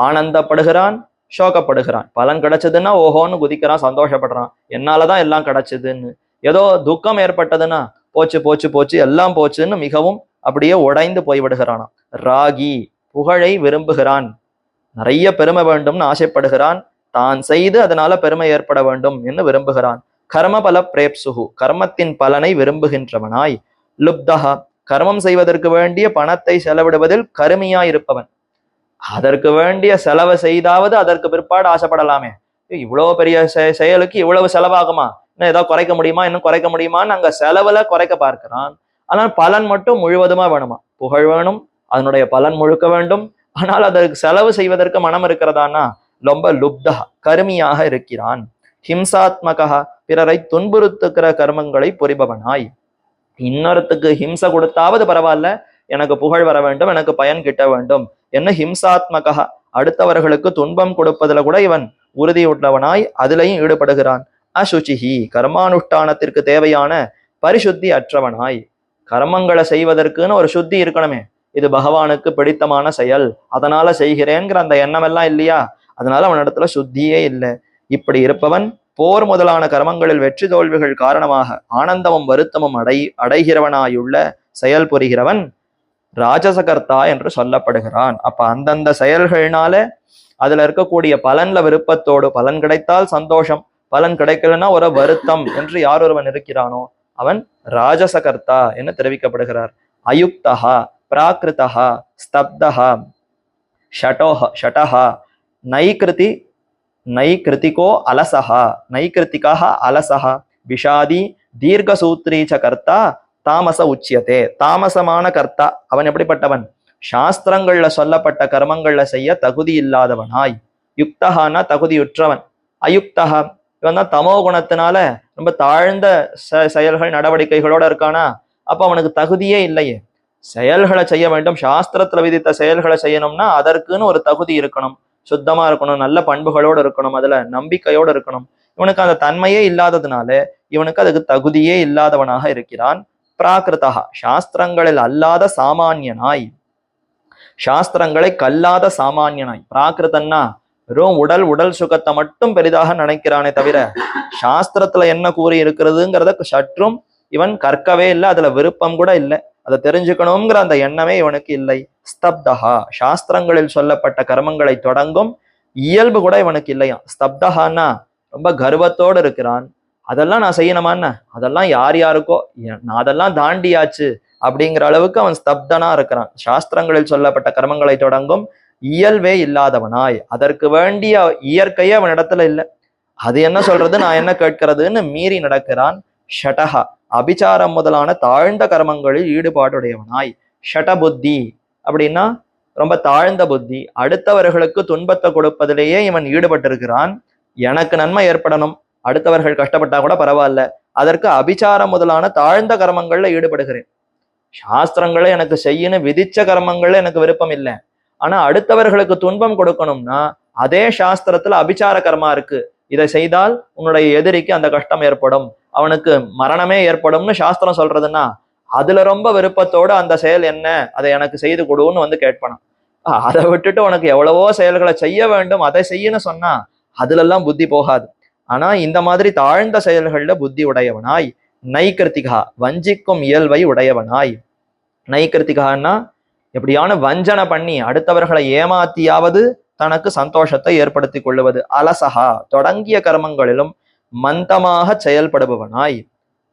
ஆனந்தப்படுகிறான், சோகப்படுகிறான். பலன் கிடைச்சதுன்னா ஓஹோன்னு குதிக்கிறான், சந்தோஷப்படுறான், என்னாலதான் எல்லாம் கிடைச்சதுன்னு. ஏதோ துக்கம் ஏற்பட்டதுன்னா போச்சு போச்சு போச்சு எல்லாம் போச்சுன்னு மிகவும் அப்படியே உடைந்து போய்விடுகிறானாம். ராகி புகழை விரும்புகிறான், நிறைய பெருமை வேண்டும்னு ஆசைப்படுகிறான், தான் செய்து அதனால பெருமை ஏற்பட வேண்டும் என்று விரும்புகிறான். கர்மபல பிரேப்சுகு கர்மத்தின் பலனை விரும்புகின்றவனாய். லுப்தஹா கர்மம் செய்வதற்கு வேண்டிய பணத்தை செலவிடுவதில் கருமையாயிருப்பவன். அதற்கு வேண்டிய செலவு செய்தாவது அதற்கு பிற்பாடு ஆசைப்படலாமே. இவ்வளவு பெரிய செயலுக்கு இவ்வளவு செலவாகுமா, இன்னும் ஏதோ குறைக்க முடியுமா, இன்னும் குறைக்க முடியுமான்னு அங்க செலவுல குறைக்க பார்க்கிறான். ஆனால் பலன் மட்டும் முழுவதுமா வேணுமா? புகழ் வேணும், அதனுடைய பலன் முழுக்க வேண்டும். ஆனால் அதற்கு செலவு செய்வதற்கு மனம் இருக்கிறதானா ரொம்ப லுப்தா கருமியாக இருக்கிறான். ஹிம்சாத்மகா பிறரை துன்புறுத்துக்கிற கர்மங்களை புரிபவனாய். இன்னொருத்துக்கு ஹிம்சை கொடுத்தாவது பரவாயில்ல, எனக்கு புகழ் வர வேண்டும், எனக்கு பயன் கிட்ட வேண்டும் என்ன ஹிம்சாத்மகா அடுத்தவர்களுக்கு துன்பம் கொடுப்பதுல கூட இவன் உறுதியுள்ளவனாய் அதிலையும் ஈடுபடுகிறான். அசுச்சிஹி கர்மானுஷ்டானத்திற்கு தேவையான பரிசுத்தி அற்றவனாய். கர்மங்களை செய்வதற்குன்னு ஒரு சுத்தி இருக்கணுமே, இது பகவானுக்கு பிடித்தமான செயல் அதனால செய்கிறேங்கிற அந்த எண்ணம் எல்லாம் இல்லையா, அதனால அவனிடத்துல சுத்தியே இல்லை. இப்படி இருப்பவன் போர் முதலான கர்மங்களில் வெற்றி தோல்விகள் காரணமாக ஆனந்தமும் வருத்தமும் அடைகிறவனாயுள்ள செயல் புரிகிறவன் ராஜசகர்த்தா என்று சொல்லப்படுகிறான். அப்ப அந்தந்த செயல்கள்னால அதுல இருக்கக்கூடிய பலன்ல விருப்பத்தோடு, பலன் கிடைத்தால் சந்தோஷம், பலன் கிடைக்கலன்னா ஒரு வருத்தம் என்று யார் ஒருவன் இருக்கிறானோ அவன் ராஜசகர்த்தா என்று தெரிவிக்கப்படுகிறார். அயுக்தஹா பிராகிருதஹா ஸ்தப்தஹா ஷடஹா நைகிருத்திகோ அலசஹா நைகிருத்திகா அலசஹா விஷாதி தீர்க்கசூத்ரீ ச கர்த்தா தாமச உச்சியதே. தாமசமான கர்த்தா அவன் எப்படிப்பட்டவன்? சாஸ்திரங்கள்ல சொல்லப்பட்ட கர்மங்கள்ல செய்ய தகுதி இல்லாதவனாய். யுக்தஹானா தகுதியுற்றவன், அயுக்தஹா இவன் தான் தமோ குணத்தினால ரொம்ப தாழ்ந்த செயல்கள் நடவடிக்கைகளோட இருக்கானா, அப்ப அவனுக்கு தகுதியே இல்லையே. செயல்களை செய்ய வேண்டும், சாஸ்திரத்துல விதித்த செயல்களை செய்யணும்னா அதற்குன்னு ஒரு தகுதி இருக்கணும், சுத்தமா இருக்கணும், நல்ல பண்புகளோடு இருக்கணும், அதுல நம்பிக்கையோடு இருக்கணும். இவனுக்கு அந்த தன்மையே இல்லாததுனால இவனுக்கு அதுக்கு தகுதியே இல்லாதவனாக இருக்கிறான். பிராகிருதா சாஸ்திரங்களில் அல்லாத சாமானியனாய், சாஸ்திரங்களை கல்லாத சாமானியனாய். பிராகிருதன்னா வெறும் உடல் சுகத்தை மட்டும் பெரிதாக நினைக்கிறானே தவிர சாஸ்திரத்துல என்ன கூறி இருக்கிறதுங்கிறத சற்றும் இவன் கற்கவே இல்லை, அதுல விருப்பம் கூட இல்லை, அதை தெரிஞ்சுக்கணுங்கிற அந்த எண்ணமே இவனுக்கு இல்லை. ஸ்தப்தஹா சாஸ்திரங்களில் சொல்லப்பட்ட கர்மங்களை தொடங்கும் இயல்பு கூட இவனுக்கு இல்லையா. ஸ்தப்தஹான்னா ரொம்ப கர்வத்தோடு இருக்கிறான். அதெல்லாம் நான் செய்யணுமான்னு, அதெல்லாம் யார் யாருக்கோ, நான் அதெல்லாம் தாண்டியாச்சு அப்படிங்கிற அளவுக்கு அவன் ஸ்தப்தனா இருக்கிறான். சாஸ்திரங்களில் சொல்லப்பட்ட கர்மங்களை தொடங்கும் இயல்பே இல்லாதவனாய், அதற்கு வேண்டிய இயற்கையே அவனிடத்துல இல்லை. அது என்ன சொல்றது, நான் என்ன கேட்கிறதுன்னு மீறி நடக்கிறான். ஷடஹா அபிச்சாரம் முதலான தாழ்ந்த கர்மங்களில் ஈடுபாடுடையவனாய். ஷட புத்தி அப்படின்னா ரொம்ப தாழ்ந்த புத்தி, அடுத்தவர்களுக்கு துன்பத்தை கொடுப்பதிலேயே இவன் ஈடுபட்டிருக்கிறான். எனக்கு நன்மை ஏற்படணும், அடுத்தவர்கள் கஷ்டப்பட்டா கூட பரவாயில்ல, அதற்கு அபிச்சாரம் முதலான தாழ்ந்த கர்மங்கள்ல ஈடுபடுகிறேன். சாஸ்திரங்களை எனக்கு செய்யணும் விதிச்ச கர்மங்கள்ல எனக்கு விருப்பம் இல்லை, ஆனா அடுத்தவர்களுக்கு துன்பம் கொடுக்கணும்னா அதே சாஸ்திரத்துல அபிச்சார கர்மா இருக்கு, இதை செய்தால் உன்னுடைய எதிரிக்கு அந்த கஷ்டம் ஏற்படும், அவனுக்கு மரணமே ஏற்படும்னு சாஸ்திரம் சொல்றதுன்னா அதுல ரொம்ப விருப்பத்தோடு அந்த செயல் என்ன, அதை எனக்கு செய்து கொடுன்னு வந்து கேட்பானான். அதை விட்டுட்டு உனக்கு எவ்வளவோ செயல்களை செய்ய வேண்டும் அதை செய்யன்னு சொன்னா அதுல எல்லாம் புத்தி போகாது. ஆனா இந்த மாதிரி தாழ்ந்த செயல்கள்ல புத்தி உடையவனாய். நைகிருத்திகா வஞ்சிக்கும் இயல்பை உடையவனாய். நைகிருத்திகான்னா எப்படியான வஞ்சனை பண்ணி அடுத்தவர்களை ஏமாத்தியாவது தனக்கு சந்தோஷத்தை ஏற்படுத்தி கொள்ளுவது. அலசகா தொடங்கிய கர்மங்களிலும் மந்தமாக செயல்படுபவனாய்.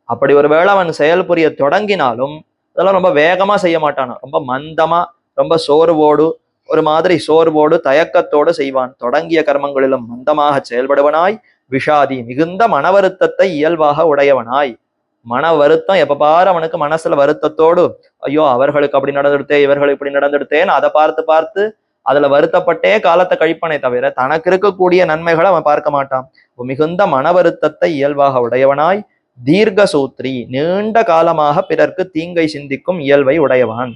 அப்படி ஒருவேளை அவன் செயல் புரிய தொடங்கினாலும் அதெல்லாம் ரொம்ப வேகமா செய்ய மாட்டானா, ரொம்ப மந்தமா, ரொம்ப சோர்வோடு, ஒரு மாதிரி சோர்வோடு தயக்கத்தோடு செய்வான். தொடங்கிய கர்மங்களிலும் மந்தமாக செயல்படுவனாய், விஷாதி மிகுந்த மன வருத்தத்தை இயல்பாக உடையவனாய். மன வருத்தம் எப்ப பாரு அவனுக்கு மனசுல வருத்தத்தோடு, ஐயோ அவர்களுக்கு அப்படி நடந்துடுத்தே, இவர்களுக்கு இப்படி நடந்துடுத்தேன்னு அதை பார்த்து பார்த்து அதுல வருத்தப்பட்டே காலத்தை கழிப்பனே தவிர தனக்கு இருக்கக்கூடிய நன்மைகளை அவன் பார்க்க மாட்டான். மிகுந்த மன வருத்தத்தை இயல்பாக உடையவனாய், தீர்க்க சூத்ரி நீண்ட காலமாக பிறர்க்கு தீங்கை சிந்திக்கும் இயல்பை உடையவான்.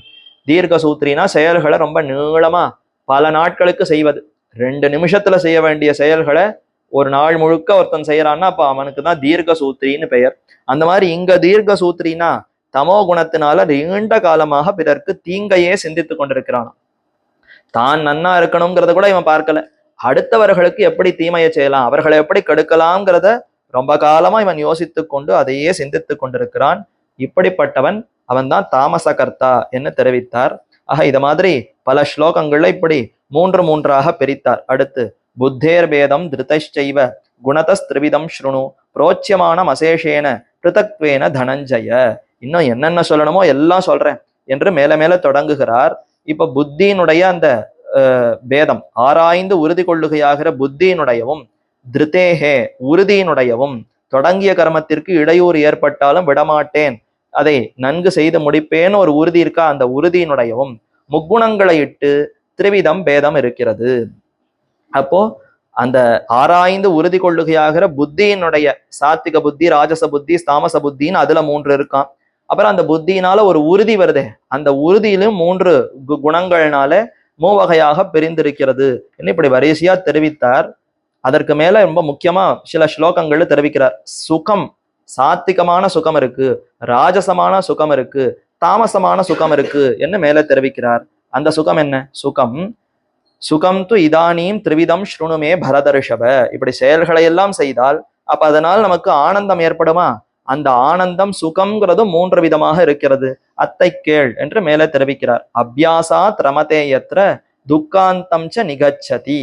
தீர்க்க சூத்ரினா செயல்களை ரொம்ப நீளமா பல நாட்களுக்கு செய்வது. 2 நிமிஷத்துல செய்ய வேண்டிய செயல்களை ஒரு நாள் முழுக்க ஒருத்தன் செய்யறான்னா அப்ப அவனுக்கு தான் தீர்க்க சூத்ரின்னு பெயர். அந்த மாதிரி இங்க தீர்க்க சூத்ரினா தமோ குணத்தினால நீண்ட காலமாக பிறர்க்கு தீங்கையே சிந்தித்து கொண்டிருக்கிறான். தான் நன்னா இருக்கணுங்கிறத கூட இவன் பார்க்கல, அடுத்தவர்களுக்கு எப்படி தீமையை செய்யலாம், அவர்களை எப்படி கெடுக்கலாம்ங்கிறத ரொம்ப காலமா இவன் யோசித்து கொண்டு அதையே சிந்தித்து கொண்டிருக்கிறான். இப்படிப்பட்டவன் அவன் தான் தாமசகர்த்தா என்று தெரிவித்தார். ஆக இத மாதிரி பல ஸ்லோகங்கள்ல இப்படி 3 பிரித்தார். அடுத்து புத்தேர் பேதம் திருதைச்சைவ குணதஸ்திரிவிதம் ஸ்ருணு புரோச்சியமானம் அசேஷேன பிருதக்வேன தனஞ்சய. இன்னும் என்னென்ன சொல்லணுமோ எல்லாம் சொல்றேன் என்று மேல மேல தொடங்குகிறார். இப்ப புத்தியினுடைய அந்த பேதம் ஆராய்ந்து உறுதி கொள்ளுகையாகிற புத்தியினுடையவும், திருத்தேகே உறுதியினுடையவும், தொடங்கிய கர்மத்திற்கு இடையூறு ஏற்பட்டாலும் விடமாட்டேன், அதை நன்கு செய்து முடிப்பேன்னு ஒரு உறுதி இருக்கா, அந்த உறுதியினுடையவும் முக்குணங்களை இட்டு திரிவிதம் பேதம் இருக்கிறது. அப்போ அந்த ஆராய்ந்து உறுதி கொள்ளுகையாகிற புத்தியினுடைய சாத்விக புத்தி, ராஜச புத்தி, தாமச புத்தின்னு அதுல 3 இருக்கான். அப்புறம் அந்த புத்தியினால ஒரு உறுதி வருதே, அந்த உறுதியிலும் 3 குணங்கள்னால 3 வகையாக பிரிந்திருக்கிறது என்று இப்படி வரிசையா தெரிவித்தார். அதற்கு மேல ரொம்ப முக்கியமா சில ஸ்லோகங்கள்ல தெரிவிக்கிறார். சுகம், சாத்திகமான சுகம் இருக்கு, ராஜசமான சுகம் இருக்கு, தாமசமான சுகம் இருக்கு என்று மேல தெரிவிக்கிறார். அந்த சுகம் என்ன? சுகம் து இதானீம் திரிவிதம் ஸ்ருணுமே பரதர்ஷப. இப்படி செயல்களை எல்லாம் செய்தால் அப்ப அதனால் நமக்கு ஆனந்தம் ஏற்படுமா? அந்த ஆனந்தம் சுகம்ங்கிறது 3 விதமாக இருக்கிறது, அத்தை கேள் என்று மேலே தெரிவிக்கிறார். அபியாசாத் ரமதே யத்ர துக்காந்தம் ச நிகச்சதி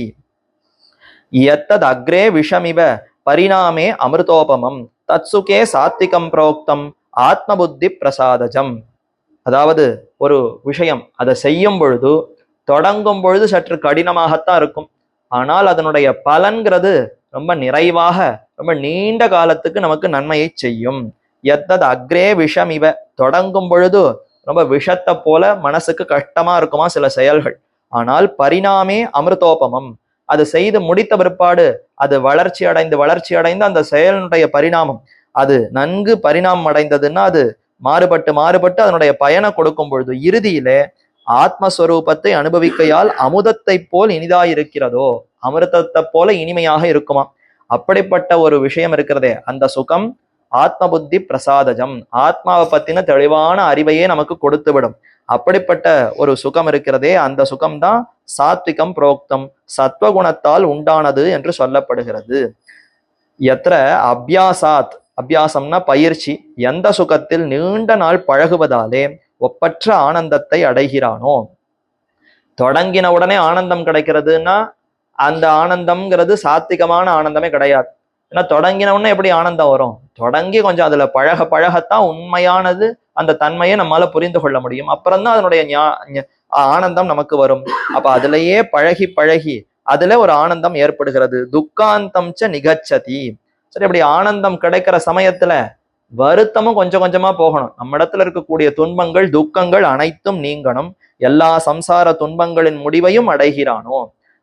யத்தத் அக்ரே விஷமிவ பரிணாமே அமிர்தோபமம் தத்சுகே சாத்விகம் புரோக்தம் ஆத்ம புத்தி பிரசாதஜம். அதாவது ஒரு விஷயம் அதை செய்யும் பொழுது தொடங்கும் பொழுது சற்று கடினமாகத்தான் இருக்கும், ஆனால் அதனுடைய பலன்கிறது ரொம்ப நிறைவாக ரொம்ப நீண்ட காலத்துக்கு நமக்கு நன்மையை செய்யும். எத்தது அக்ரே விஷம் இவ, தொடங்கும் பொழுது ரொம்ப விஷத்தை போல மனசுக்கு கஷ்டமா இருக்குமா சில செயல்கள், ஆனால் பரிணாமே அமிர்தோபமம், அது செய்து முடித்த பிற்பாடு அது வளர்ச்சி அடைந்து அந்த செயலுடைய பரிணாமம் அது நன்கு பரிணாமம் அடைந்ததுன்னா அது மாறுபட்டு அதனுடைய பயனை கொடுக்கும் பொழுது இறுதியிலே ஆத்மஸ்வரூபத்தை அனுபவிக்கையால் அமுதத்தை போல் இனிதாயிருக்கிறதோ, அமிர்தத்தை போல இனிமையாக இருக்குமா. அப்படிப்பட்ட ஒரு விஷயம் இருக்கிறதே, அந்த சுகம் ஆத்ம புத்தி பிரசாதஜம், ஆத்மாவை பத்தின தெளிவான அறிவையே நமக்கு கொடுத்துவிடும். அப்படிப்பட்ட ஒரு சுகம் இருக்கிறதே, அந்த சுகம்தான் சாத்விகம் புரோக்தம், சத்வகுணத்தால் உண்டானது என்று சொல்லப்படுகிறது. எத்திர அபியாசாத், அபியாசம்னா பயிற்சி, எந்த சுகத்தில் நீண்ட நாள் பழகுவதாலே ஒப்பற்ற ஆனந்தத்தை அடைகிறானோ. தொடங்கின உடனே ஆனந்தம் கிடைக்கிறதுன்னா அந்த ஆனந்தம்ங்கிறது சாத்விகமான ஆனந்தமே கிடையாது. ஏன்னா தொடங்கின உடனே எப்படி ஆனந்தம் வரும்? தொடங்கி கொஞ்சம் அதுல பழகத்தான் உண்மையானது அந்த தன்மையை நம்மால புரிந்து கொள்ள முடியும். அப்புறம்தான் அதனுடைய ஆனந்தம் நமக்கு வரும். அப்ப அதுலயே பழகி அதுல ஒரு ஆனந்தம் ஏற்படுகிறது. துக்காந்தம் ச நிகச்சதி. சரி, அப்படி ஆனந்தம் கிடைக்கிற சமயத்துல வருத்தமும் கொஞ்சம் கொஞ்சமா போகணும். நம்ம இடத்துல இருக்கக்கூடிய துன்பங்கள் துக்கங்கள் அனைத்தும் நீங்கணும், எல்லா சம்சார துன்பங்களின் முடிவையும் அடைகிறானோ.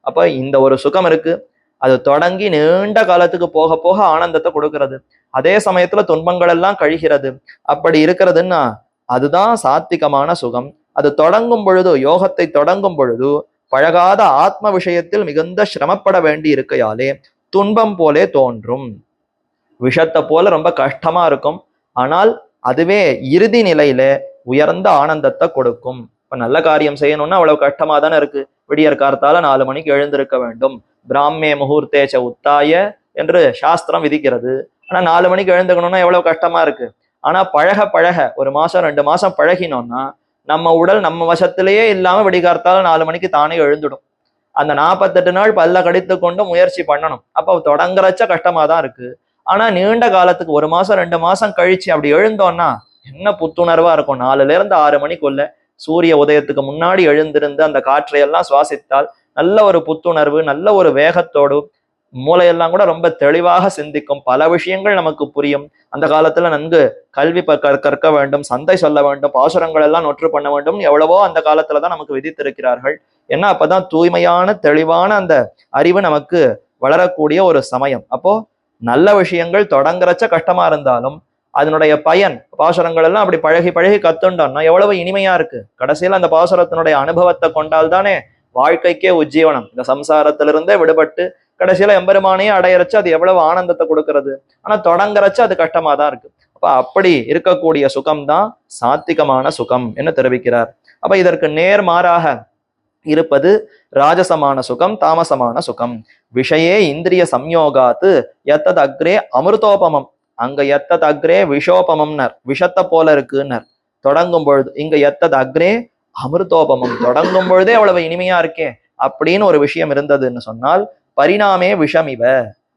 அப்ப இந்த ஒரு சுகம் இருக்கு, அது தொடங்கி நீண்ட காலத்துக்கு போக போக ஆனந்தத்தை கொடுக்கிறது, அதே சமயத்துல துன்பங்கள் எல்லாம் கழிகிறது. அப்படி இருக்கிறதுன்னா அதுதான் சாத்விகமான சுகம். அது தொடங்கும் பொழுது, யோகத்தை தொடங்கும் பொழுது பழகாத ஆத்ம விஷயத்தில் மிகுந்த சிரமப்பட வேண்டி இருக்கையாலே துன்பம் போலே தோன்றும், விஷத்தை போல ரொம்ப கஷ்டமா இருக்கும். ஆனால் அதுவே இறுதி நிலையில உயர்ந்த ஆனந்தத்தை கொடுக்கும். இப்ப நல்ல காரியம் செய்யணும்னா அவ்வளவு கஷ்டமா தானே இருக்கு. விடியற் கார்த்தால 4 மணிக்கு எழுந்திருக்க வேண்டும், பிராமே முகூர்த்தேச்ச உத்தாய என்று சாஸ்திரம் விதிக்கிறது. ஆனா 4 மணிக்கு எழுந்துக்கணும்னா எவ்வளவு கஷ்டமா இருக்கு. ஆனா பழக ஒரு மாசம் 2 மாசம் பழகினோம்னா நம்ம உடல் நம்ம வசத்திலேயே இல்லாம விடிகார்த்தால 4 மணிக்கு தானே எழுந்துடும். அந்த 48 நாள் பல்ல கடித்து கொண்டு முயற்சி பண்ணணும். அப்ப தொடங்குறச்ச கஷ்டமா தான் இருக்கு. ஆனா நீண்ட காலத்துக்கு 1 மாசம் 2 மாசம் கழிச்சு அப்படி எழுந்தோம்னா என்ன புத்துணர்வா இருக்கும். 4ல இருந்து 6 மணிக்குள்ள சூரிய உதயத்துக்கு முன்னாடி எழுந்திருந்து அந்த காற்றையெல்லாம் சுவாசித்தால் நல்ல ஒரு புத்துணர்வு, நல்ல ஒரு வேகத்தோடு மூளையெல்லாம் கூட ரொம்ப தெளிவாக சிந்திக்கும். பல விஷயங்கள் நமக்கு புரியும். அந்த காலத்துல நன்கு கல்வி கற்க வேண்டும், சந்தை சொல்ல வேண்டும், பாசுரங்கள் எல்லாம் நொற்று பண்ண வேண்டும், எவ்வளவோ அந்த காலத்துலதான் நமக்கு விதித்திருக்கிறார்கள். ஏன்னா அப்பதான் தூய்மையான தெளிவான அந்த அறிவு நமக்கு வளரக்கூடிய ஒரு சமயம். அப்போ நல்ல விஷயங்கள் தொடங்குறச்ச கஷ்டமா இருந்தாலும் அதனுடைய பயன், பாசுரங்கள் எல்லாம் அப்படி பழகி பழகி கத்துண்டோம்னா எவ்வளவு இனிமையா இருக்கு. கடைசியில அந்த பாசுரத்தினுடைய அனுபவத்தை கொண்டால்தானே வாழ்க்கைக்கே உஜ்ஜீவனம். இந்த சம்சாரத்திலிருந்தே விடுபட்டு கடைசியில எம்பெருமானையே அடையறச்சு அது எவ்வளவு ஆனந்தத்தை கொடுக்கறது. ஆனா தொடங்குறச்சு அது கஷ்டமா தான் இருக்கு. அப்ப அப்படி இருக்கக்கூடிய சுகம்தான் சாத்விகமான சுகம் என்று தெரிவிக்கிறார். அப்ப இதற்கு நேர்மாறாக இருப்பது ராஜசமான சுகம், தாமசமான சுகம். விஷயே இந்திரிய சம்யோகாத்து எத்தது அக்ரே அமிர்தோபமம். அங்க எத்தது அக்ரே விஷோபமம்னர், விஷத்தை போல இருக்குன்னர் தொடங்கும் பொழுது. இங்க எத்தது அக்ரே அமிர்தோபமம், தொடங்கும் பொழுதே அவ்வளவு இனிமையா இருக்கே அப்படின்னு ஒரு விஷயம் இருந்ததுன்னு சொன்னால் பரிணாமே விஷம் இவ.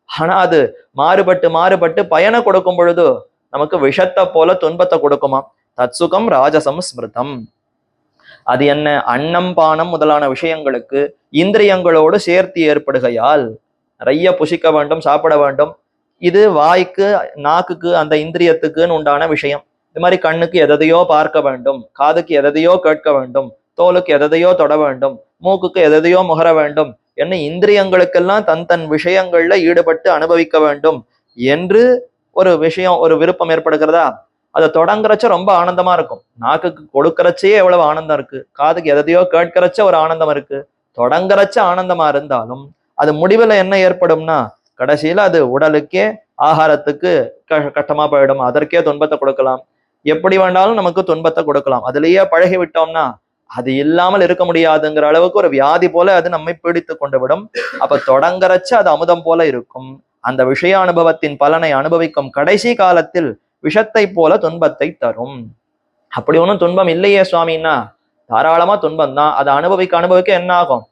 ஆனா அது மாறுபட்டு மாறுபட்டு பயனை கொடுக்கும் பொழுது நமக்கு விஷத்தை போல துன்பத்தை கொடுக்குமா. தத்சுகம் ராஜசம் ஸ்மிருதம். அது என்ன? அன்னம் பானம் முதலான விஷயங்களுக்கு இந்திரியங்களோடு சேர்த்து ஏற்படுகையால் நிறைய புசிக்க வேண்டும், சாப்பிட வேண்டும். இது வாய்க்கு, நாக்குக்கு, அந்த இந்திரியத்துக்குன்னு உண்டான விஷயம். இது மாதிரி கண்ணுக்கு எதையோ பார்க்க வேண்டும், காதுக்கு எதையோ கேட்க வேண்டும், தோலுக்கு எதையோ தொட வேண்டும், மூக்குக்கு எதையோ முகர வேண்டும் என்ன இந்திரியங்களுக்கெல்லாம் தன் தன் விஷயங்கள்ல ஈடுபட்டு அனுபவிக்க வேண்டும் என்று ஒரு விஷயம், ஒரு விருப்பம் ஏற்படுகிறதா. அதை தொடங்குறச்ச ரொம்ப ஆனந்தமா இருக்கும். நாக்குக்கு கொடுக்கறச்சே எவ்வளவு ஆனந்தம் இருக்கு, காதுக்கு எதையோ கேட்கறச்ச ஒரு ஆனந்தம் இருக்கு. தொடங்குறச்ச ஆனந்தமா இருந்தாலும் அது முடிவுல என்ன ஏற்படும்னா கடைசியில அது உடலுக்கே, ஆகாரத்துக்கு கஷ்டமா போயிடும். அதற்கே துன்பத்தை கொடுக்கலாம். எப்படி வேண்டாலும் நமக்கு துன்பத்தை கொடுக்கலாம். அதுலயே பழகி விட்டோம்னா அது இல்லாமல் இருக்க முடியாதுங்கிற அளவுக்கு ஒரு வியாதி போல அது நம்மை பீடித்து கொண்டு விடும். அப்ப தொடங்குறச்ச அது அமுதம் போல இருக்கும். அந்த விஷய அனுபவத்தின் பலனை அனுபவிக்கும் கடைசி காலத்தில் விஷத்தை போல துன்பத்தை தரும். அப்படி ஒன்றும் துன்பம் இல்லையே சுவாமின்னா, தாராளமா துன்பம் தான். அதை அனுபவிக்க அனுபவிக்க என்ன ஆகும்?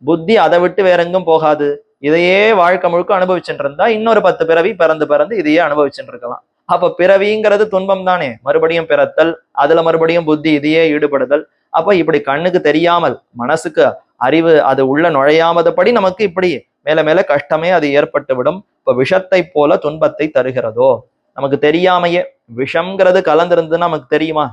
புத்தி அதை விட்டு வேற எங்கும் போகாது. இதையே வாழ்க்கை முழுக்க அனுபவிச்சுட்டு இருந்தா இன்னொரு 10 பிறவி பிறந்து பிறந்து இதையே அனுபவிச்சுட்டு இருக்கலாம். அப்ப பிறவிங்கிறது துன்பம் தானே. மறுபடியும் பிறத்தல், அதுல மறுபடியும் புத்தி இதையே ஈடுபடுதல். அப்ப இப்படி கண்ணுக்கு தெரியாமல், மனசுக்கு அறிவு அது உள்ள நுழையாமதுபடி நமக்கு இப்படி மேல மேல கஷ்டமே அது ஏற்பட்டு விடும். இப்ப விஷத்தை போல துன்பத்தை தருகிறதோ, நமக்கு தெரியாமையே. விஷம்ங்கிறது கலந்திருந்ததுன்னா நமக்கு தெரியுமா?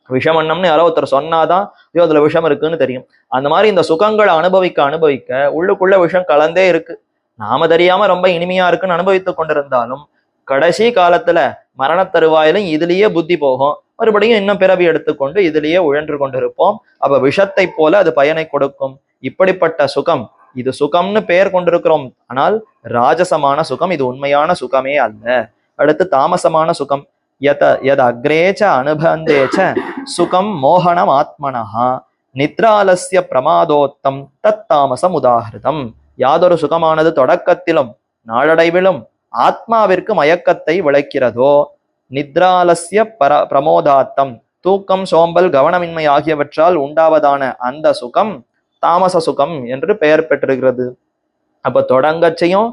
விஷம் அண்ணம்னு யாரோ ஒருத்தர் சொன்னாதான் ஐயோ அதுல விஷம் இருக்குன்னு தெரியும். அந்த மாதிரி இந்த சுகங்களை அனுபவிக்க அனுபவிக்க உள்ளுக்குள்ள விஷம் கலந்தே இருக்கு. நாம தெரியாம ரொம்ப இனிமையா இருக்குன்னு அனுபவித்து கொண்டிருந்தாலும் கடைசி காலத்துல மரண தருவாயிலும் இதுலயே புத்தி போகும். மறுபடியும் இன்னும் பிறவி எடுத்துக்கொண்டு இதுலயே உழன்று கொண்டிருப்போம். அப்ப விஷத்தை போல அது பயனை கொடுக்கும். இப்படிப்பட்ட சுகம், இது சுகம்னு பெயர் கொண்டிருக்கிறோம், ஆனால் ராஜசமான சுகம், இது உண்மையான சுகமே அல்ல. அடுத்து தாமசமான சுகம். எத அக்ரேச்ச அனுபந்தேச்ச சுகம் மோகனம் ஆத்மனஹா நித்ராலஸ்ய பிரமாதோத்தம் தத் தாமசம் உதாகிருதம். யாதொரு சுகமானது தொடக்கத்திலும் நாளடைவிலும் ஆத்மாவிற்கு மயக்கத்தை விளைக்கிறதோ, நித்ராலஸ்ய பிரமோதாத்தம் தூக்கம், சோம்பல், கவனமின்மை ஆகியவற்றால் உண்டாவதான அந்த சுகம் தாமச சுகம் என்று பெயர் பெற்றிருக்கிறது. அப்ப தொடங்கச்சையும்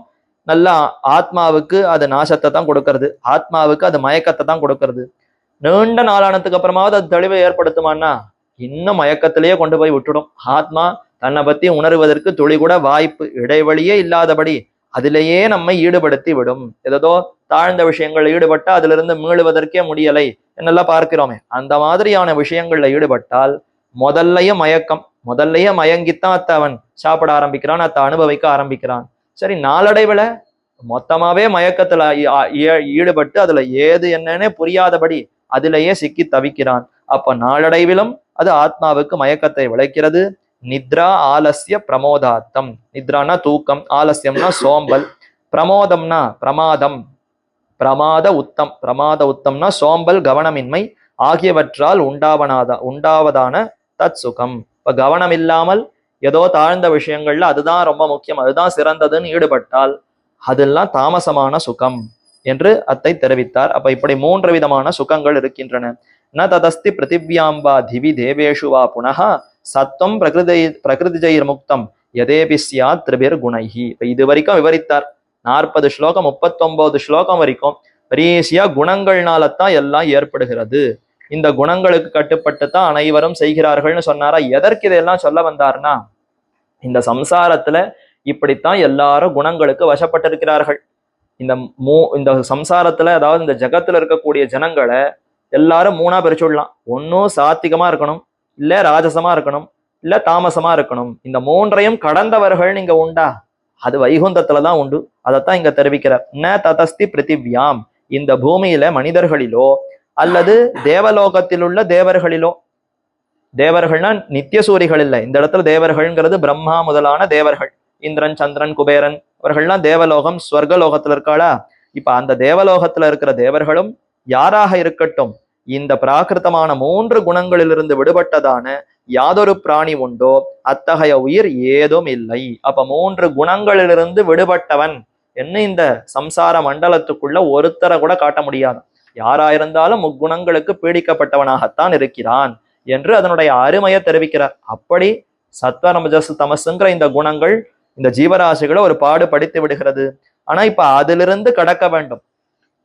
நல்லா ஆத்மாவுக்கு அது நாசத்தை தான் கொடுக்கறது, ஆத்மாவுக்கு அது மயக்கத்தை தான் கொடுக்கறது. நீண்ட நாளானதுக்கு அப்புறமாவது அது தெளிவை ஏற்படுத்துமான்னா இன்னும் மயக்கத்திலேயே கொண்டு போய் விட்டுடும். ஆத்மா தன்னை பத்தி உணர்வதற்கு துளி கூட வாய்ப்பு, இடைவெளியே இல்லாதபடி அதிலேயே நம்மை ஈடுபடுத்தி விடும். ஏதோ தாழ்ந்த விஷயங்கள் ஈடுபட்டா அதுல இருந்து மீளுவதற்கே முடியலை என்னெல்லாம் பார்க்கிறோமே, அந்த மாதிரியான விஷயங்கள்ல ஈடுபட்டால் முதல்லையும் மயக்கம், முதல்லையே மயங்கித்தான் அத்த அவன் சாப்பிட ஆரம்பிக்கிறான், அத்த அனுபவிக்க ஆரம்பிக்கிறான். சரி, நாளடைவுல மொத்தமாவே மயக்கத்துல ஈடுபட்டு அதுல ஏது என்னன்னே புரியாதபடி அதிலேயே சிக்கி தவிக்கிறான். அப்ப நாளடைவிலும் அது ஆத்மாவுக்கு மயக்கத்தை விளைக்கிறது. நித்ரா ஆலசிய பிரமோதாத்தம். நித்ரானா தூக்கம், ஆலசியம்னா சோம்பல், பிரமோதம்னா பிரமாதம், பிரமாத உத்தம்னா சோம்பல், கவனமின்மை ஆகியவற்றால் உண்டாவதான தத் சுகம். இப்ப கவனம் இல்லாமல் ஏதோ தாழ்ந்த விஷயங்கள்ல அதுதான் ரொம்ப முக்கியம், அதுதான் சிறந்ததுன்னு ஈடுபட்டால் அதெல்லாம் தாமசமான சுகம் என்று அத்தை தெரிவித்தார். அப்ப இப்படி 3 விதமான சுகங்கள் இருக்கின்றன. ந ததஸ்தி பிருத்திவியாம்பா திவி தேவேஷு வா புனः சத்வம் பிரகிருதிஜைர் முக்தம் எதேபி ஸ்யாத் திரிபிர் குணைஹி. இப்ப இது வரைக்கும் விவரித்தார். 40 ஸ்லோகம் 39 ஸ்லோகம் வரைக்கும் பெரியசியா குணங்கள்னாலத்தான் எல்லாம் ஏற்படுகிறது. இந்த குணங்களுக்கு கட்டுப்பட்டு தான் அனைவரும் செய்கிறார்கள்னு சொன்னாரா? எதற்கு இதையெல்லாம் சொல்ல வந்தார்னா, இந்த சம்சாரத்துல இப்படித்தான் எல்லாரும் குணங்களுக்கு வசப்பட்டிருக்கிறார்கள். இந்த சம்சாரத்துல, அதாவது இந்த ஜகத்துல இருக்கக்கூடிய ஜனங்களை எல்லாரும் மூணா பிரிச்சுடலாம். ஒன்னும் சாத்திகமா இருக்கணும், இல்ல ராஜசமா இருக்கணும், இல்ல தாமசமா இருக்கணும். இந்த மூன்றையும் கடந்தவர்கள் நீங்க உண்டா? அது வைகுந்தத்துலதான் உண்டு. அதைத்தான் இங்க தெரிவிக்கிறார். ந ததஸ்தி பிருத்திவ்யாம், இந்த பூமியில மனிதர்களிலோ அல்லது தேவலோகத்தில் உள்ள தேவர்களிலோ, தேவர்கள்னா நித்தியசூரிகள் இல்லை. இந்த இடத்துல தேவர்கள்ங்கிறது பிரம்மா முதலான தேவர்கள், இந்திரன், சந்திரன், குபேரன், அவர்கள்லாம் தேவலோகம் ஸ்வர்கலோகத்துல இருக்காளா? இப்ப அந்த தேவலோகத்துல இருக்கிற தேவர்களும் யாராக இருக்கட்டும், இந்த பிராகிருத்தமான 3 குணங்களிலிருந்து விடுபட்டதான யாதொரு பிராணி உண்டோ அத்தகைய உயிர் ஏதும் இல்லை. அப்ப 3 குணங்களிலிருந்து விடுபட்டவன் என்ன இந்த சம்சார மண்டலத்துக்குள்ள ஒருத்தரை கூட காட்ட முடியாது. யாராயிருந்தாலும் முக்குணங்களுக்கு பீடிக்கப்பட்டவனாகத்தான் இருக்கிறான் என்று அதனுடைய அருமையை தெரிவிக்கிறார். அப்படி சத்வரமஜஸ் தமசுங்கிற இந்த குணங்கள் இந்த ஜீவராசிகளை ஒரு பாடுபடுத்தி விடுகிறது. ஆனா இப்ப அதிலிருந்து கடக்க வேண்டும்.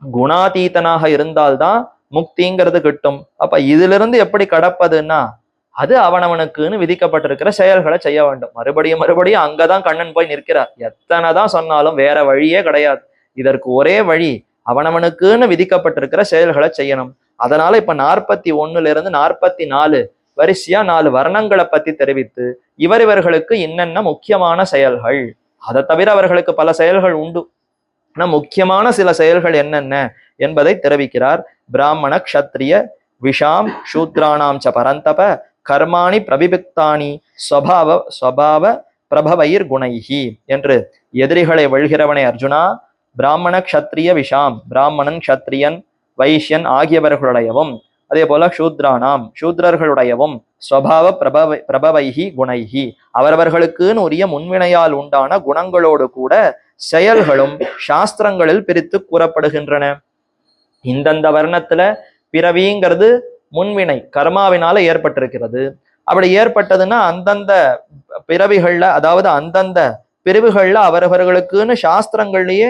குணாதீதனாக இருந்தால்தான் முக்திங்கிறது கிட்டும். அப்ப இதிலிருந்து எப்படி கடப்பதுன்னா, அது அவனவனுக்குன்னு விதிக்கப்பட்டிருக்கிற செயல்களை செய்ய வேண்டும். மறுபடியும் மறுபடியும் அங்கதான் கண்ணன் போய் நிற்கிறார். எத்தனைதான் சொன்னாலும் வேற வழியே கிடையாது. இதற்கு ஒரே வழி, அவனவனுக்குன்னு விதிக்கப்பட்டிருக்கிற செயல்களை செய்யணும். அதனால இப்ப 41 44 வரிசையா 4 வர்ணங்களை பத்தி தெரிவித்து இவர்களுக்கு என்னென்ன முக்கியமான செயல்கள், அதை தவிர அவர்களுக்கு பல செயல்கள் உண்டு, ஆனா முக்கியமான சில செயல்கள் என்னென்ன என்பதை தெரிவிக்கிறார். பிராமண க்ஷத்ரிய விஷாம் சூத்ராணாம் ச பரந்தப கர்மாணி பிரபிபிக்தானி ஸ்வபாவ பிரபவைர் குணைஹி என்று. எதிரிகளை வெல்கிறவனே அர்ஜுனா, பிராமண க்ஷத்ரிய விஷாம், பிராமணன், க்ஷத்ரியன், வைஷ்யன் ஆகியவர்களுடையவும், அதே போல சூத்ரானாம், சூத்ரர்களுடையவும், ஸ்வபாவ பிரபவைஹி குணைஹி, அவரவர்களுக்குன்னு உரிய முன்வினையால் உண்டான குணங்களோடு கூட செயல்களும் சாஸ்திரங்களில் பிரித்து கூறப்படுகின்றன. இந்தந்த வர்ணத்துல பிறவிங்கிறது முன்வினை கர்மாவினால ஏற்பட்டிருக்கிறது. அப்படி ஏற்பட்டதுன்னா அந்தந்த பிறவிகள்ல, அதாவது அந்தந்த பிரிவுகள்ல அவரவர்களுக்குன்னு சாஸ்திரங்கள்லயே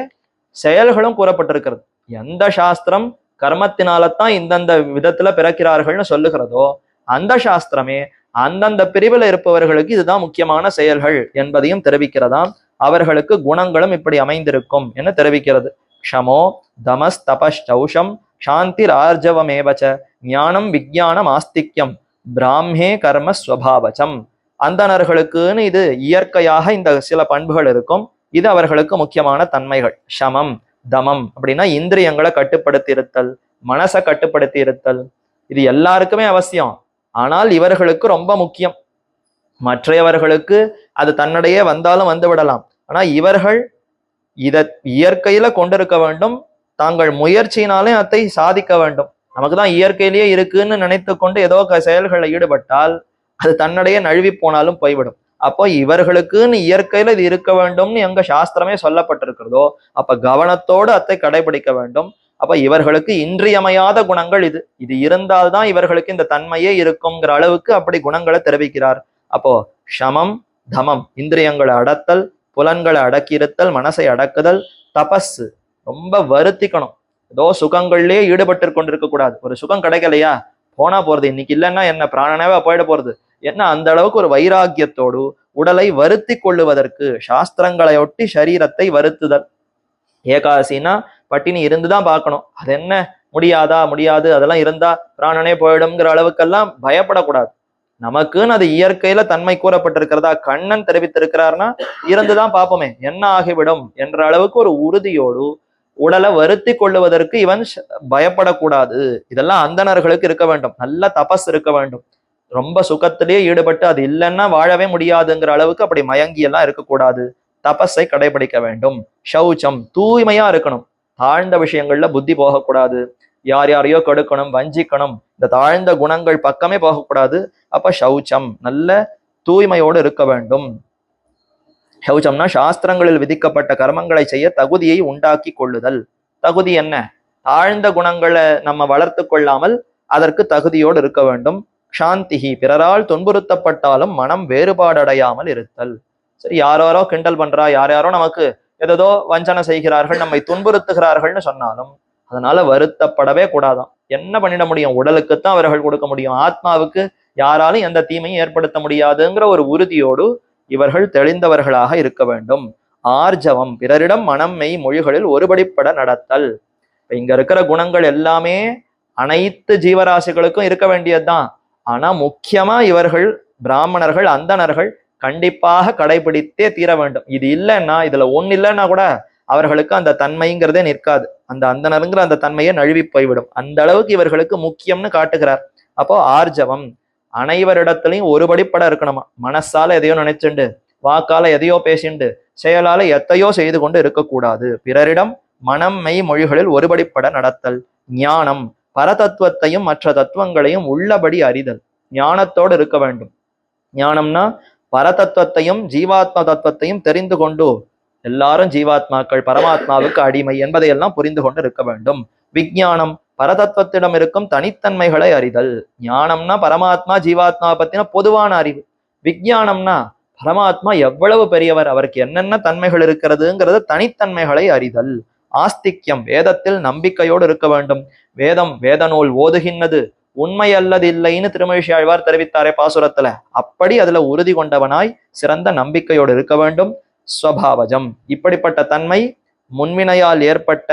செயல்களும் கூறப்பட்டிருக்கிறது. எந்த சாஸ்திரம் கர்மத்தினாலதான் இந்தந்த விதத்துல பிறக்கிறார்கள்னு சொல்லுகிறதோ அந்த சாஸ்திரமே அந்தந்த பிரிவுல இருப்பவர்களுக்கு இதுதான் முக்கியமான செயல்கள் என்பதையும் தெரிவிக்கிறதாம். அவர்களுக்கு குணங்களும் இப்படி அமைந்திருக்கும் என தெரிவிக்கிறது. க்ஷமோ தமஸ் தபௌஷம் சாந்தி ஆர்ஜவமேவச்ச ஞானம் விஜயானம் ஆஸ்திக்யம் பிராமே கர்ம ஸ்வபாவச்சம். அந்தணர்களுக்குன்னு இது இயற்கையாக இந்த சில பண்புகள் இருக்கும். இது அவர்களுக்கு முக்கியமான தன்மைகள். சமம் தமம் அப்படின்னா இந்திரியங்களை கட்டுப்படுத்தி இருத்தல், மனசை கட்டுப்படுத்தி இருத்தல். இது எல்லாருக்குமே அவசியம், ஆனால் இவர்களுக்கு ரொம்ப முக்கியம். மற்றையவர்களுக்கு அது தன்னிடையே வந்தாலும் வந்து விடலாம். ஆனா இவர்கள் இதை இயற்கையில கொண்டிருக்க வேண்டும், தாங்கள் முயற்சியினாலே அதை சாதிக்க வேண்டும். நமக்குதான் இயற்கையிலேயே இருக்குன்னு நினைத்து கொண்டு ஏதோ செயல்களில் ஈடுபட்டால் அது தன்னிடையே நழுவி போனாலும் போய்விடும். அப்போ இவர்களுக்குன்னு இயற்கையில இது இருக்க வேண்டும்னு எங்க சாஸ்திரமே சொல்லப்பட்டிருக்கிறதோ அப்ப கவனத்தோடு அதை கடைபிடிக்க வேண்டும். அப்ப இவர்களுக்கு இன்றியமையாத குணங்கள் இது. இது இருந்தால்தான் இவர்களுக்கு இந்த தன்மையே இருக்குங்கிற அளவுக்கு அப்படி குணங்களை தெரிவிக்கிறார். அப்போ சமம் தமம், இந்திரியங்களை அடத்தல், புலன்களை அடக்கியிருத்தல், மனசை அடக்குதல், தபஸ் ரொம்ப வருத்திக்கணும். ஏதோ சுகங்கள்லயே ஈடுபட்டு கொண்டிருக்க கூடாது. ஒரு சுகம் கிடைக்கலையா போனா போறது, இன்னைக்கு இல்லைன்னா என்ன பிராணனாவே போயிட போறது என்ன, அந்த அளவுக்கு ஒரு வைராக்கியத்தோடு உடலை வருத்தி கொள்ளுவதற்கு சாஸ்திரங்களை ஒட்டி சரீரத்தை வருத்துதல். ஏகாதசின்னா பட்டினி இருந்துதான் பார்க்கணும். அது என்ன முடியாது, அதெல்லாம் இருந்தா பிராணனே போயிடும்ங்கிற அளவுக்கெல்லாம் பயப்படக்கூடாது. நமக்குன்னு அது இயற்கையில தன்மை கூறப்பட்டிருக்கிறதா கண்ணன் தெரிவித்திருக்கிறார்னா இருந்துதான் பார்ப்போமே, என்ன ஆகிவிடும் என்ற அளவுக்கு ஒரு உறுதியோடு உடலை வருத்தி கொள்ளுவதற்கு இவன் பயப்படக்கூடாது. இதெல்லாம் அந்தணர்களுக்கு இருக்க வேண்டும். நல்ல தபஸ் இருக்க வேண்டும். ரொம்ப சுகத்திலேயே ஈடுபட்டு அது இல்லைன்னா வாழவே முடியாதுங்கிற அளவுக்கு அப்படி மயங்கி எல்லாம் இருக்கக்கூடாது. தபஸை கடைபிடிக்க வேண்டும். சௌச்சம், தூய்மையா இருக்கணும். தாழ்ந்த விஷயங்கள்ல புத்தி போகக்கூடாது. யாரையோ கெடுக்கணும், வஞ்சிக்கணும், இந்த தாழ்ந்த குணங்கள் பக்கமே போகக்கூடாது. அப்ப சௌச்சம், நல்ல தூய்மையோடு இருக்க வேண்டும். சௌச்சம்னா சாஸ்திரங்களில் விதிக்கப்பட்ட கர்மங்களை செய்ய தகுதியை உண்டாக்கி கொள்ளுதல். தகுதி என்ன? தாழ்ந்த குணங்களை நம்ம வளர்த்து கொள்ளாமல் அதற்கு தகுதியோடு இருக்க வேண்டும். சாந்திஹி, பிறரால் துன்புறுத்தப்பட்டாலும் மனம் வேறுபாடடையாமல் இருத்தல். சரி, யாரோ கிண்டல் பண்றா, யாரோ நமக்கு ஏதோ வஞ்சனை செய்கிறார்கள், நம்மை துன்புறுத்துகிறார்கள்னு சொன்னாலும் அதனால வருத்தப்படவே கூடாதாம். என்ன பண்ணிட முடியும்? உடலுக்குத்தான் அவர்கள் கொடுக்க முடியும், ஆத்மாவுக்கு யாராலும் எந்த தீமையும் ஏற்படுத்த முடியாதுங்கிற ஒரு உறுதியோடு இவர்கள் தெளிந்தவர்களாக இருக்க வேண்டும். ஆர்ஜவம், பிறரிடம் மனம் மெய் மொழிகளில் ஒருபடிப்பட நடத்தல். இங்க இருக்கிற குணங்கள் எல்லாமே அனைத்து ஜீவராசிகளுக்கும் இருக்க வேண்டியதுதான். ஆனா முக்கியமா இவர்கள் பிராமணர்கள், அந்தணர்கள் கண்டிப்பாக கடைபிடித்தே தீர வேண்டும். இது இல்லைன்னா, இதுல ஒண்ணு இல்லைன்னா கூட அவர்களுக்கு அந்த தன்மைங்கிறதே நிற்காது. அந்த அந்தணருங்கிற அந்த தன்மையை நழுவி போய்விடும். அந்த அளவுக்கு இவர்களுக்கு முக்கியம்னு காட்டுகிறார். அப்போ ஆர்ஜவம், அனைவரிடத்திலையும் ஒருபடிப்பட இருக்கணுமா. மனசால எதையோ நினைச்சுண்டு, வாக்கால எதையோ பேசிண்டு, செயலால எத்தையோ செய்து கொண்டு இருக்கக்கூடாது. பிறரிடம் மனம் மெய் மொழிகளில் ஒருபடிப்பட நடத்தல். ஞானம், பரதத்துவத்தையும் மற்ற தத்துவங்களையும் உள்ளபடி அறிதல். ஞானத்தோடு இருக்க வேண்டும். ஞானம்னா பரதத்துவத்தையும் ஜீவாத்மா தத்துவத்தையும் தெரிந்து கொண்டு எல்லாரும் ஜீவாத்மாக்கள், பரமாத்மாவுக்கு அடிமை என்பதையெல்லாம் புரிந்து கொண்டு இருக்க வேண்டும். விஞ்ஞானம், பரதத்துவத்திடம் இருக்கும் தனித்தன்மைகளை அறிதல். ஞானம்னா பரமாத்மா ஜீவாத்மா பத்தின பொதுவான அறிவு. விஞ்ஞானம்னா பரமாத்மா எவ்வளவு பெரியவர், அவருக்கு என்னென்ன தன்மைகள் இருக்கிறதுங்கிறது தனித்தன்மைகளை அறிதல். ஆஸ்திக்யம், வேதத்தில் நம்பிக்கையோடு இருக்க வேண்டும். வேதம், வேத நூல் ஓதுகின்றது உண்மை அல்லது இல்லைன்னு திருமழிசை ஆழ்வார் தெரிவித்தாரே பாசுரத்துல, அப்படி அதுல உறுதி கொண்டவனாய் சிறந்த நம்பிக்கையோடு இருக்க வேண்டும். ஸ்வபாவஜம், இப்படிப்பட்ட தன்மை முன்வினையால் ஏற்பட்ட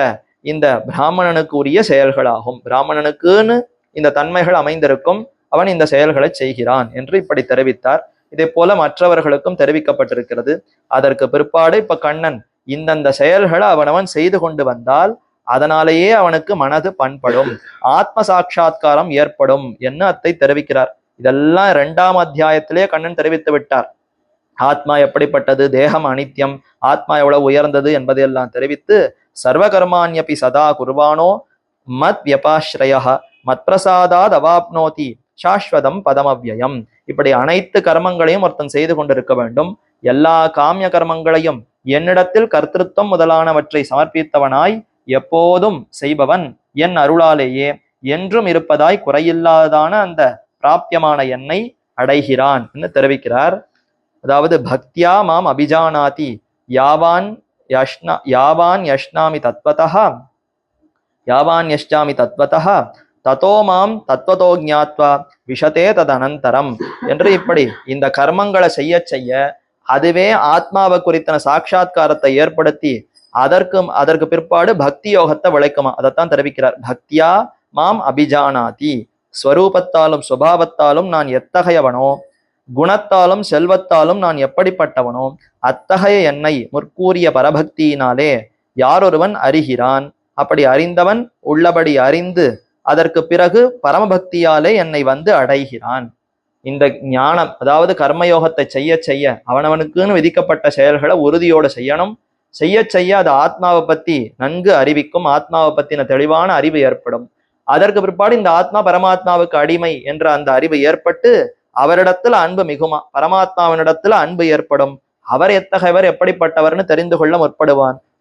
இந்த பிராமணனுக்கு உரிய செயல்களாகும். பிராமணனுக்குன்னு இந்த தன்மைகள் அமைந்திருக்கும், அவன் இந்த செயல்களை செய்கிறான் என்று இப்படி தெரிவித்தார். இதே போல மற்றவர்களுக்கும் தெரிவிக்கப்பட்டிருக்கிறது. அதற்கு பிற்பாடு இப்ப கண்ணன் இந்தந்த செயல்களை அவனவன் செய்து கொண்டு வந்தால் அதனாலேயே அவனுக்கு மனது பண்படும், ஆத்ம சாட்சா்காரம் ஏற்படும் என்ன அத்தை தெரிவிக்கிறார். இதெல்லாம் 2ஆம் அத்தியாயத்திலே கண்ணன் தெரிவித்து விட்டார். ஆத்மா எப்படிப்பட்டது, தேகம் அனித்யம், ஆத்மா எவ்வளவு உயர்ந்தது என்பதையெல்லாம் தெரிவித்து, சர்வகர்மாண்யபி சதா குர்வானோ மத் வியபாஸ்ரய மத் பிரசாதாத் அவாப்னோதி சாஸ்வதம் பதமவ்யயம். இப்படி அனைத்து கர்மங்களையும் ஒருத்தன் செய்து கொண்டிருக்க வேண்டும். எல்லா காமிய கர்மங்களையும் என்னிடத்தில் கர்த்திருவம் முதலானவற்றை சமர்ப்பித்தவனாய் எப்போதும் செய்பவன் என் அருளாலேயே என்றும் இருப்பதாய் குறையில்லாதான அந்த பிராப்தியமான என்னை அடைகிறான் என்று தெரிவிக்கிறார். அதாவது பக்தியா மாம் அபிஜானாதி யாவான் யஷ்னாமி தத்வதா ததோ மாம் தத்வதோ ஞாத்வா விஷதே ததனந்தரம் என்று இப்படி இந்த கர்மங்களை செய்ய செய்ய அதுவே ஆத்மாவை குறித்தன சாட்சா்காரத்தை ஏற்படுத்தி அதற்கு பிற்பாடு பக்தி யோகத்தை விளைக்குமா. அதைத்தான் தெரிவிக்கிறார். பக்தியா மாம் அபிஜானாதி, ஸ்வரூபத்தாலும் சுபாவத்தாலும் நான் எத்தகையவனோ, குணத்தாலும் செல்வத்தாலும் நான் எப்படிப்பட்டவனோ அத்தகைய என்னை முற்கூறிய பரபக்தியினாலே யாரொருவன் அறிகிறான். அப்படி அறிந்தவன் உள்ளபடி அறிந்து அதற்கு பிறகு பரமபக்தியாலே என்னை வந்து அடைகிறான். இந்த ஞானம், அதாவது கர்மயோகத்தை செய்ய செய்ய அவனவனுக்குன்னு விதிக்கப்பட்ட செயல்களை உறுதியோடு செய்யணும். செய்ய செய்ய அது ஆத்மாவை பத்தி நன்கு அறிவிக்கும், ஆத்மாவை பத்தின தெளிவான அறிவு ஏற்படும். அதற்கு பிற்பாடு இந்த ஆத்மா பரமாத்மாவுக்கு அடிமை என்ற அந்த அறிவு ஏற்பட்டு அவரிடத்துல அன்பு மிகுமா, பரமாத்மாவினிடத்துல அன்பு ஏற்படும். அவர் எத்தகையவர், எப்படிப்பட்டவர்னு தெரிந்து கொள்ள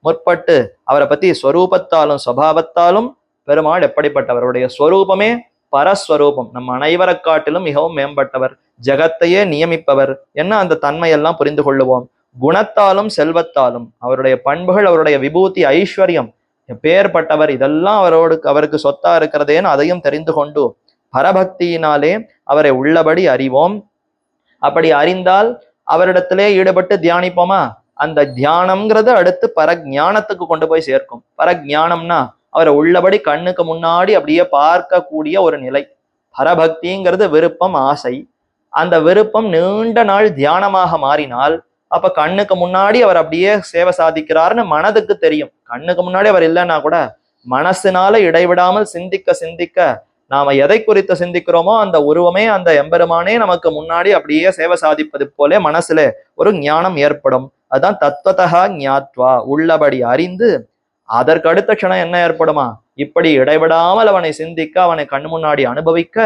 முற்பட்டு அவரை பத்தி ஸ்வரூபத்தாலும் சுபாவத்தாலும் பெருமாள் எப்படிப்பட்டவருடைய ஸ்வரூபமே பரஸ்வரூபம், நம்ம அனைவரை காட்டிலும் மிகவும் மேம்பட்டவர், ஜெகத்தையே நியமிப்பவர் என்ன அந்த தன்மையெல்லாம் புரிந்து கொள்ளுவோம். குணத்தாலும் செல்வத்தாலும் அவருடைய பண்புகள், அவருடைய விபூதி, ஐஸ்வர்யம் எப்பேற்பட்டவர், இதெல்லாம் அவருக்கு சொத்தா இருக்கிறதேன்னு அதையும் தெரிந்து கொண்டு பரபக்தியினாலே அவரை உள்ளபடி அறிவோம். அப்படி அறிந்தால் அவரிடத்திலே ஈடுபட்டு தியானிப்போமா, அந்த தியானம்ங்கிறது அடுத்து பரஜானத்துக்கு கொண்டு போய் சேர்க்கும். பரஜானம்னா அவரை உள்ளபடி கண்ணுக்கு முன்னாடி அப்படியே பார்க்கக்கூடிய ஒரு நிலை. பரபக்திங்கிறது விருப்பம், ஆசை. அந்த விருப்பம் நீண்ட நாள் தியானமாக மாறினால் அப்ப கண்ணுக்கு முன்னாடி அவர் அப்படியே சேவை சாதிக்கிறாருன்னு மனதுக்கு தெரியும். கண்ணுக்கு முன்னாடி அவர் இல்லைன்னா கூட மனசினால இடைவிடாமல் சிந்திக்க சிந்திக்க நாம எதை குறித்து சிந்திக்கிறோமோ அந்த உருவமே, அந்த எம்பெருமானே நமக்கு முன்னாடி அப்படியே சேவை சாதிப்பது போல மனசுல ஒரு ஞானம் ஏற்படும். அதுதான் தத்வதா ஞாத்வா, உள்ளபடி அறிந்து அதற்கு அடுத்த க்ஷணம் என்ன ஏற்படுமா, இப்படி இடைவிடாமல் அவனை சிந்திக்க, அவனை கண் முன்னாடி அனுபவிக்க,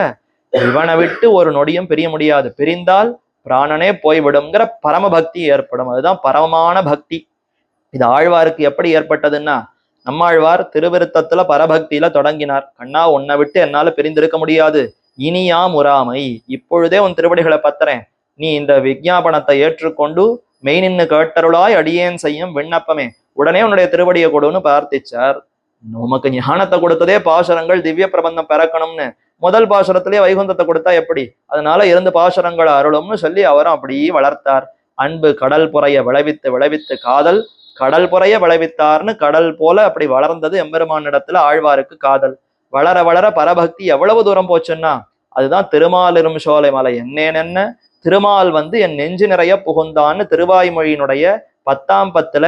இவனை விட்டு ஒரு நொடியும் பிரிய முடியாது, பிரிந்தால் பிராணனே போய்விடுங்கிற பரமபக்தி ஏற்படும். அதுதான் பரமமான பக்தி. இது ஆழ்வாருக்கு எப்படி ஏற்பட்டதுன்னா, நம்மாழ்வார் திருவிருத்தத்துல பரபக்தியில தொடங்கினார். கண்ணா, உன்னை விட்டு என்னால பிரிந்திருக்க முடியாது, இனியா முறாமை, இப்பொழுதே உன் திருவடிகளை பத்துறேன், நீ இந்த விஞ்ஞாபனத்தை ஏற்றுக்கொண்டு மெய் நின்னு கேட்டருளாய் அடியேன் செய்யும் விண்ணப்பமே, உடனே உன்னுடைய திருவடியை கொடுன்னு பிரார்த்திச்சார். உமக்கு ஞானத்தை கொடுத்ததே பாசுரங்கள் திவ்ய பிரபந்தம் பிறக்கணும்னு முதல் பாசுரத்திலேயே வைகுந்தத்தை கொடுத்தா எப்படி? அதனால இருந்து பாசுரங்களை அருளும்னு சொல்லி அவரும் அப்படியே வளர்த்தார். அன்பு கடல் புறைய விளைவித்து விளைவித்து காதல் கடல் புறைய விளைவித்தார்னு கடல் போல அப்படி வளர்ந்தது எம்பெருமானிடத்துல ஆழ்வாருக்கு காதல். வளர வளர பரபக்தி எவ்வளவு தூரம் போச்சுன்னா, அதுதான் திருமாலிரும் சோலை மலை என்னேனென்ன திருமால் என் நெஞ்சு நிறைய புகுந்தான்னு திருவாய்மொழியினுடைய 10ஆம் பத்துல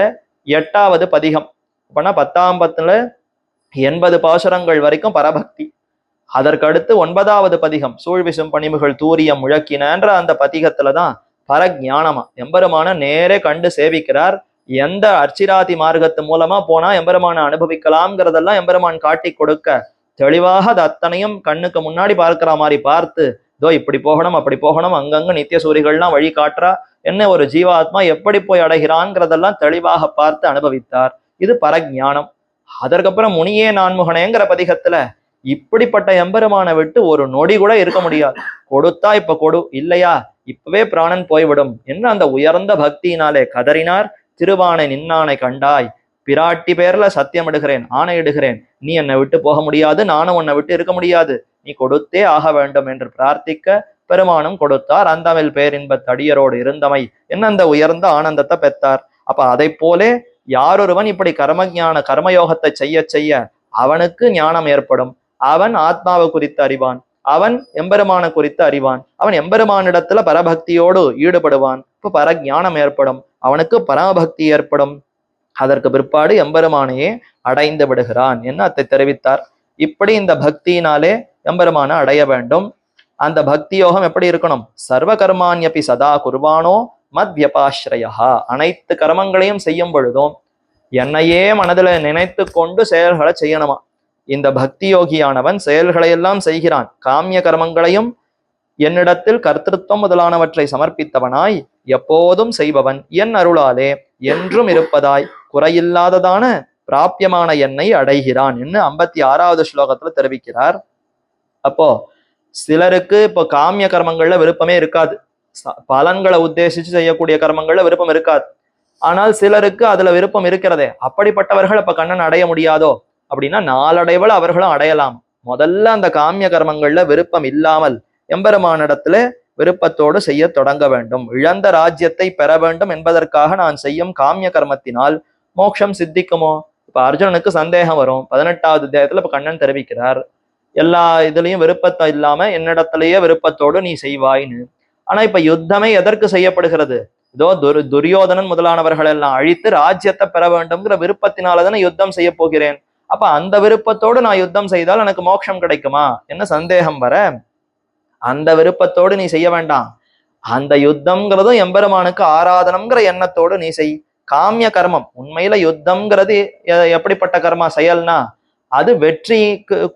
8வது பதிகம். அப்படின்னா 10ஆம் பத்துல 80 பாசுரங்கள் வரைக்கும் பரபக்தி. அதற்கடுத்து 9வது பதிகம் சூழ்விசும் பணிமுகள் தூரியம் முழக்கினன்ற அந்த பதிகத்துலதான் பரஜானமா எம்பெருமான நேரே கண்டு சேவிக்கிறார். எந்த அர்ச்சிராதி மார்க்கத்து மூலமா போனா எம்பெருமான அனுபவிக்கலாம்ங்கிறதெல்லாம் எம்பெருமான் காட்டி கொடுக்க தெளிவாக அது அத்தனையும் கண்ணுக்கு முன்னாடி பார்க்கிற மாதிரி பார்த்து, இதோ இப்படி போகணும் அப்படி போகணும், அங்கங்க நித்திய சூரிகள்லாம் வழி காட்டுறா, என்ன ஒரு ஜீவாத்மா எப்படி போய் அடைகிறான்ங்கிறதெல்லாம் தெளிவாக பார்த்து அனுபவித்தார். இது பரஜானம். அதற்கப்புறம் முனியே நான்முகனேங்கிற பதிகத்துல இப்படிப்பட்ட எம்பெருமானை விட்டு ஒரு நொடி கூட இருக்க முடியாது. கொடுத்தா இப்ப கொடு, இல்லையா இப்பவே பிராணன் போய்விடும் என்று அந்த உயர்ந்த பக்தியினாலே கதறினார். திருவானை நின்னானை கண்டாய், பிராட்டி பேர்ல சத்தியம் இடுகிறேன், ஆணையிடுகிறேன், நீ என்னை விட்டு போக முடியாது, நானும் உன்னை விட்டு இருக்க முடியாது, நீ கொடுத்தே ஆக வேண்டும் என்று பிரார்த்திக்க பெருமானும் கொடுத்தார். அந்தமில் பேரின்ப தடியரோடு இருந்தமை என்ன அந்த உயர்ந்த ஆனந்தத்தை பெற்றார். அப்ப அதை போலே யாரொருவன் இப்படி கர்மஞான கர்மயோகத்தை செய்ய செய்ய அவனுக்கு ஞானம் ஏற்படும். அவன் ஆத்மாவை குறித்து அறிவான், அவன் எம்பெருமான குறித்து அறிவான், அவன் எம்பெருமானிடத்துல பரபக்தியோடு ஈடுபடுவான். இப்ப பரஞானம் ஏற்படும், அவனுக்கு பரமபக்தி ஏற்படும். அதற்கு பிற்பாடு எம்பெருமானையே அடைந்து விடுகிறான் என்ன அதை தெரிவித்தார். இப்படி இந்த பக்தியினாலே எம்பெருமான அடைய வேண்டும். அந்த பக்தி யோகம் எப்படி இருக்கணும்? சர்வ கர்மான்யபி சதா குர்வானோ மத் வியபாஸ்ரயா, அனைத்து கர்மங்களையும் செய்யும் பொழுதும் என்னையே மனதில் நினைத்து கொண்டு செயல்களை செய்யணுமா. இந்த பக்தி யோகியானவன் செயல்களை எல்லாம் செய்கிறான், காமிய கர்மங்களையும் என்னிடத்தில் கர்த்திருவம் முதலானவற்றை சமர்ப்பித்தவனாய் எப்போதும் செய்பவன், என் அருளாலே என்றும் இருப்பதாய் குறையில்லாததான பிராபியமான என்னை அடைகிறான் என்று 56வது ஸ்லோகத்துல தெரிவிக்கிறார். அப்போ சிலருக்கு இப்போ காமிய கர்மங்கள்ல விருப்பமே இருக்காது, பலன்களை உத்தேசிச்சு செய்யக்கூடிய கர்மங்கள்ல விருப்பம் இருக்காது. ஆனால் சிலருக்கு அதுல விருப்பம் இருக்கிறதே, அப்படிப்பட்டவர்கள் அப்ப கண்ணன் அடைய முடியாதோ அப்படின்னா நாளடைவில் அவர்களும் அடையலாம். முதல்ல அந்த காமிய கர்மங்கள்ல விருப்பம் இல்லாமல் எம்பெருமானிடத்துல விருப்பத்தோடு செய்ய தொடங்க வேண்டும். இழந்த ராஜ்யத்தை பெற வேண்டும் என்பதற்காக நான் செய்யும் காமிய கர்மத்தினால் மோட்சம் சித்திக்குமோ? இப்ப அர்ஜுனனுக்கு சந்தேகம் வரும். 18வது அத்தியாயத்துல இப்ப கண்ணன் தெரிவிக்கிறார், எல்லா இதுலயும் விருப்பத்தை இல்லாம என்னிடத்திலேயே விருப்பத்தோடு நீ செய்வாயின்னு. ஆனா இப்ப யுத்தமே எதற்கு செய்யப்படுகிறது? இதோ துரியோதனன் முதலானவர்கள் எல்லாம் அழித்து ராஜ்யத்தை பெற வேண்டும்ங்கிற விருப்பத்தினாலதானே யுத்தம் செய்ய போகிறேன். அப்ப அந்த விருப்பத்தோடு நான் யுத்தம் செய்தால் எனக்கு மோட்சம் கிடைக்குமா என்ன சந்தேகம் வர, அந்த விருப்பத்தோடு நீ செய்ய வேண்டாம். அந்த யுத்தம்ங்கிறதும் எம்பெருமானுக்கு ஆராதனம்ங்கிற எண்ணத்தோடு நீ செய். காமிய கர்மம் உண்மையில யுத்தம்ங்கிறது எப்படிப்பட்ட கர்மா செயல்னா அது வெற்றி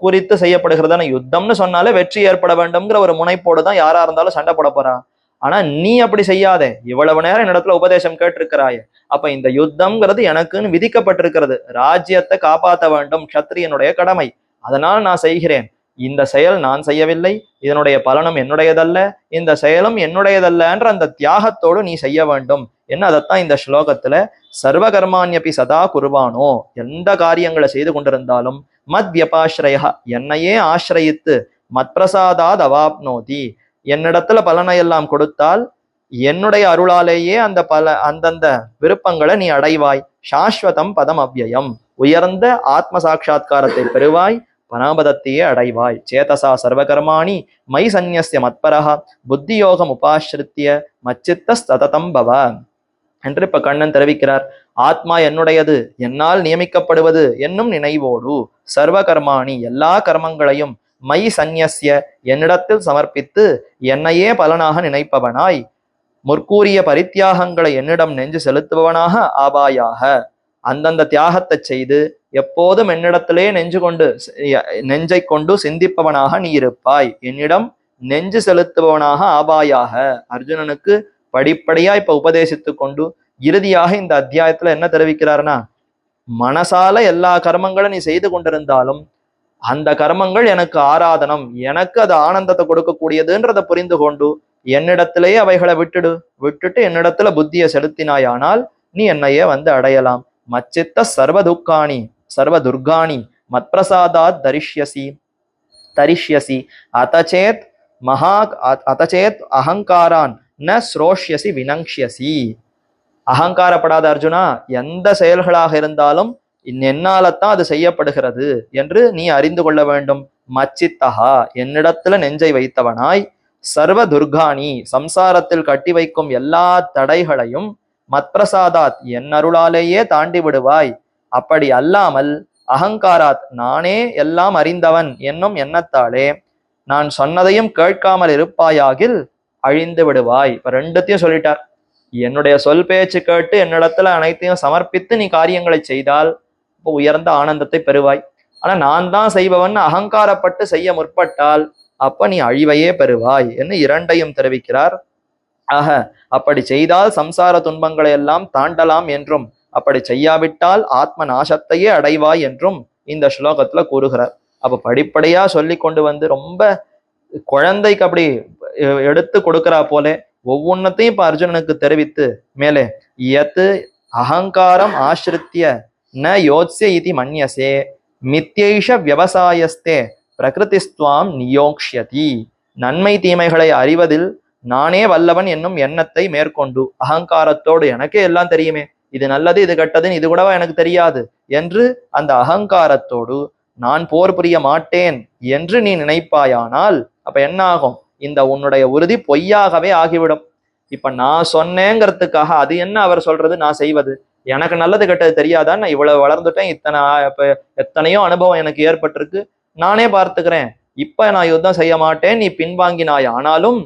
குறித்து செய்யப்படுகிறதான. யுத்தம்னு சொன்னாலே வெற்றி ஏற்பட வேண்டும்ங்கிற ஒரு முனைப்போடு தான் யாரா இருந்தாலும் சண்டை போட போறா. ஆனா நீ அப்படி செய்யாதே, இவ்வளவு நேரம் என்னிடத்துல உபதேசம் கேட்டிருக்கிறாயே, அப்ப இந்த யுத்தம்ங்கிறது எனக்குன்னு விதிக்கப்பட்டிருக்கிறது, ராஜ்யத்தை காப்பாற்ற வேண்டும், க்ஷத்ரியனுடைய கடமை, அதனால் நான் செய்கிறேன். இந்த செயல் நான் செய்யவில்லை, இதனுடைய பலனும் என்னுடையதல்ல, இந்த செயலும் என்னுடையதல்லன்ற அந்த தியாகத்தோடு நீ செய்ய வேண்டும் என்ன. அதைத்தான் இந்த ஸ்லோகத்துல சர்வ கர்மான்யபி சதா குர்வானோ, எந்த காரியங்களை செய்து கொண்டிருந்தாலும் மத் வியபாஸ்ரயா, என்னையே ஆசிரயித்து மத் பிரசாதாத் அவாப்னோதி, என்னிடத்துல பலனை எல்லாம் கொடுத்தால் என்னுடைய அருளாலேயே அந்தந்த விருப்பங்களை நீ அடைவாய். சாஸ்வதம் பதம் அவ்யயம், உயர்ந்த ஆத்ம சாட்சா்காரத்தை பெறுவாய், பராபதத்தையே அடைவாய். சேதசா சர்வகர்மாணி மை சந்நியஸ்ய மத்பரஹ புத்தியோகம் உபாஸ்ரித்ய மச்சித்த சததம் பவ என்று இப்ப கண்ணன் தெரிவிக்கிறார். ஆத்மா என்னுடையது, என்னால் நியமிக்கப்படுவது என்னும் நினைவோடு சர்வ கர்மாணி எல்லா கர்மங்களையும் மை சந்நியஸ்ய என்னிடத்தில் சமர்ப்பித்து என்னையே பலனாக நினைப்பவனாய், முற்கூறிய பரித்தியாகங்களை என்னிடம் நெஞ்சு செலுத்துபவனாக ஆபாயாக, அந்தந்த தியாகத்தை செய்து எப்போதும் என்னிடத்திலே நெஞ்சை கொண்டு சிந்திப்பவனாக நீ இருப்பாய், என்னிடம் நெஞ்சு செலுத்துபவனாக ஆபாயாக. அர்ஜுனனுக்கு படிப்படியா இப்ப உபதேசித்து கொண்டு இறுதியாக இந்த அத்தியாயத்துல என்ன தெரிவிக்கிறார்னா, மனசால எல்லா கர்மங்களும் நீ செய்து கொண்டிருந்தாலும் அந்த கர்மங்கள் எனக்கு ஆராதனம், எனக்கு அது ஆனந்தத்தை கொடுக்கக்கூடியதுன்றதை புரிந்து கொண்டு என்னிடத்திலேயே அவைகளை விட்டுட்டு என்னிடத்துல புத்தியை செலுத்தினாயானால் நீ என்னையே அடையலாம். மச்சித்த சர்வ துக்காணி, சர்வ துர்காணி மத்பிரசாதாத் தரிஷ்யசி அத்தச்சேத் அத்தச்சேத் அகங்காரான் ந ஸ்ரோஷ்யசி வினங்ஷ்யசி. அகங்காரப்படாத அர்ஜுனா, எந்த செயல்களாக இருந்தாலும் என்னால்தான் அது செய்யப்படுகிறது என்று நீ அறிந்து கொள்ள வேண்டும். மச்சித்தகா, என்னிடத்துல நெஞ்சை வைத்தவனாய், சர்வ துர்காணி, சம்சாரத்தில் கட்டி வைக்கும் எல்லா தடைகளையும், மத்பிரசாதாத், என் அருளாலேயே தாண்டி விடுவாய். அப்படி அல்லாமல் அகங்காராத், நானே எல்லாம் அறிந்தவன் என்னும் எண்ணத்தாலே நான் சொன்னதையும் கேட்காமல் இருப்பாயாகில் அழிந்து விடுவாய். இப்ப ரெண்டுத்தையும் சொல்லிட்டார். என்னுடைய சொல் பேச்சு கேட்டு என்னிடத்துல அனைத்தையும் சமர்ப்பித்து நீ காரியங்களை செய்தால் இப்போ உயர்ந்த ஆனந்தத்தை பெறுவாய். ஆனா நான் தான் செய்பவன் அகங்காரப்பட்டு செய்ய முற்பட்டால் அப்ப நீ அழிவையே பெறுவாய் என்று இரண்டையும் தெரிவிக்கிறார். ஆக அப்படி செய்தால் சம்சார துன்பங்களை எல்லாம் தாண்டலாம் என்றும், அப்படி செய்யாவிட்டால் ஆத்ம நாசத்தையே அடைவாய் என்றும் இந்த ஸ்லோகத்துல கூறுகிறார். அப்ப படிப்படியா சொல்லி கொண்டு வந்து ரொம்ப குழந்தைக்கு அப்படி எடுத்து கொடுக்கிறா போல ஒவ்வொன்னத்தையும் இப்ப அர்ஜுனனுக்கு தெரிவித்து மேலே யத் அகங்காரம் ஆசிரித்திய ந யோத்ஸ்ய இதி மன்யசே மித்யைஷ வியவசாயஸ்தே பிரகிருதிஸ்துவாம் நியோக்ஷ்யதி. நன்மை தீமைகளை அறிவதில் நானே வல்லவன் என்னும் எண்ணத்தை மேற்கொண்டு அகங்காரத்தோடு எனக்கே எல்லாம் தெரியுமே, இது நல்லது இது கெட்டதுன்னு இது கூடவா எனக்கு தெரியாது என்று அந்த அகங்காரத்தோடு நான் போர் புரிய மாட்டேன் என்று நீ நினைப்பாயானால் அப்ப என்ன ஆகும்? இந்த உன்னுடைய உறுதி பொய்யாகவே ஆகிவிடும். இப்ப நான் சொன்னேங்கிறதுக்காக அது என்ன அவர் சொல்றது நான் செய்வது? எனக்கு நல்லது கெட்டது தெரியாதான்? நான் இவ்வளவு வளர்ந்துட்டேன், எத்தனையோ அனுபவம் எனக்கு ஏற்பட்டிருக்கு, நானே பார்த்துக்கிறேன், இப்ப நான் யுத்தம் செய்ய மாட்டேன் நீ பின்வாங்கினாய் ஆனாலும்